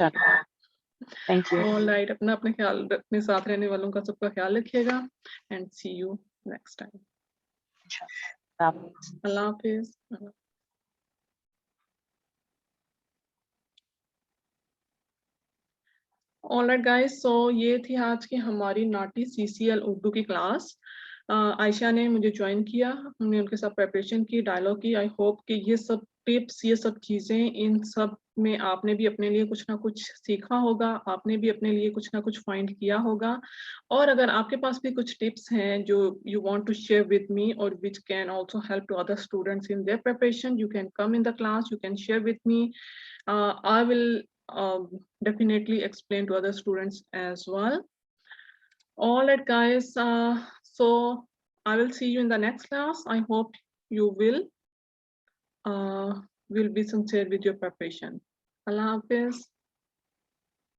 Thank you. All right, अपना अपने ख्याल, अपने साथ रहने वालों का सबका ख्याल रखिएगा, and see you next time. अल्लाह हाफिज। ऑलराइट गाइस, सो ये थी आज की हमारी नाटी CCL उर्दू की क्लास। आयशा ने मुझे ज्वाइन किया, हमने उनके साथ प्रिपरेशन की, डायलॉग की। आई होप कि ये सब टिप्स, ये सब चीज़ें, इन सब में आपने भी अपने लिए कुछ ना कुछ सीखा होगा, आपने भी अपने लिए कुछ ना कुछ फाइंड किया होगा। और अगर आपके पास भी कुछ टिप्स हैं जो you want to share with me और which can also help to other students in their preparation, you can come in the class, you can share with me. I will definitely explain to other students as well. All right guys, so I will see you in the next class. I hope you will be sincere with your preparation. Allah Hafiz.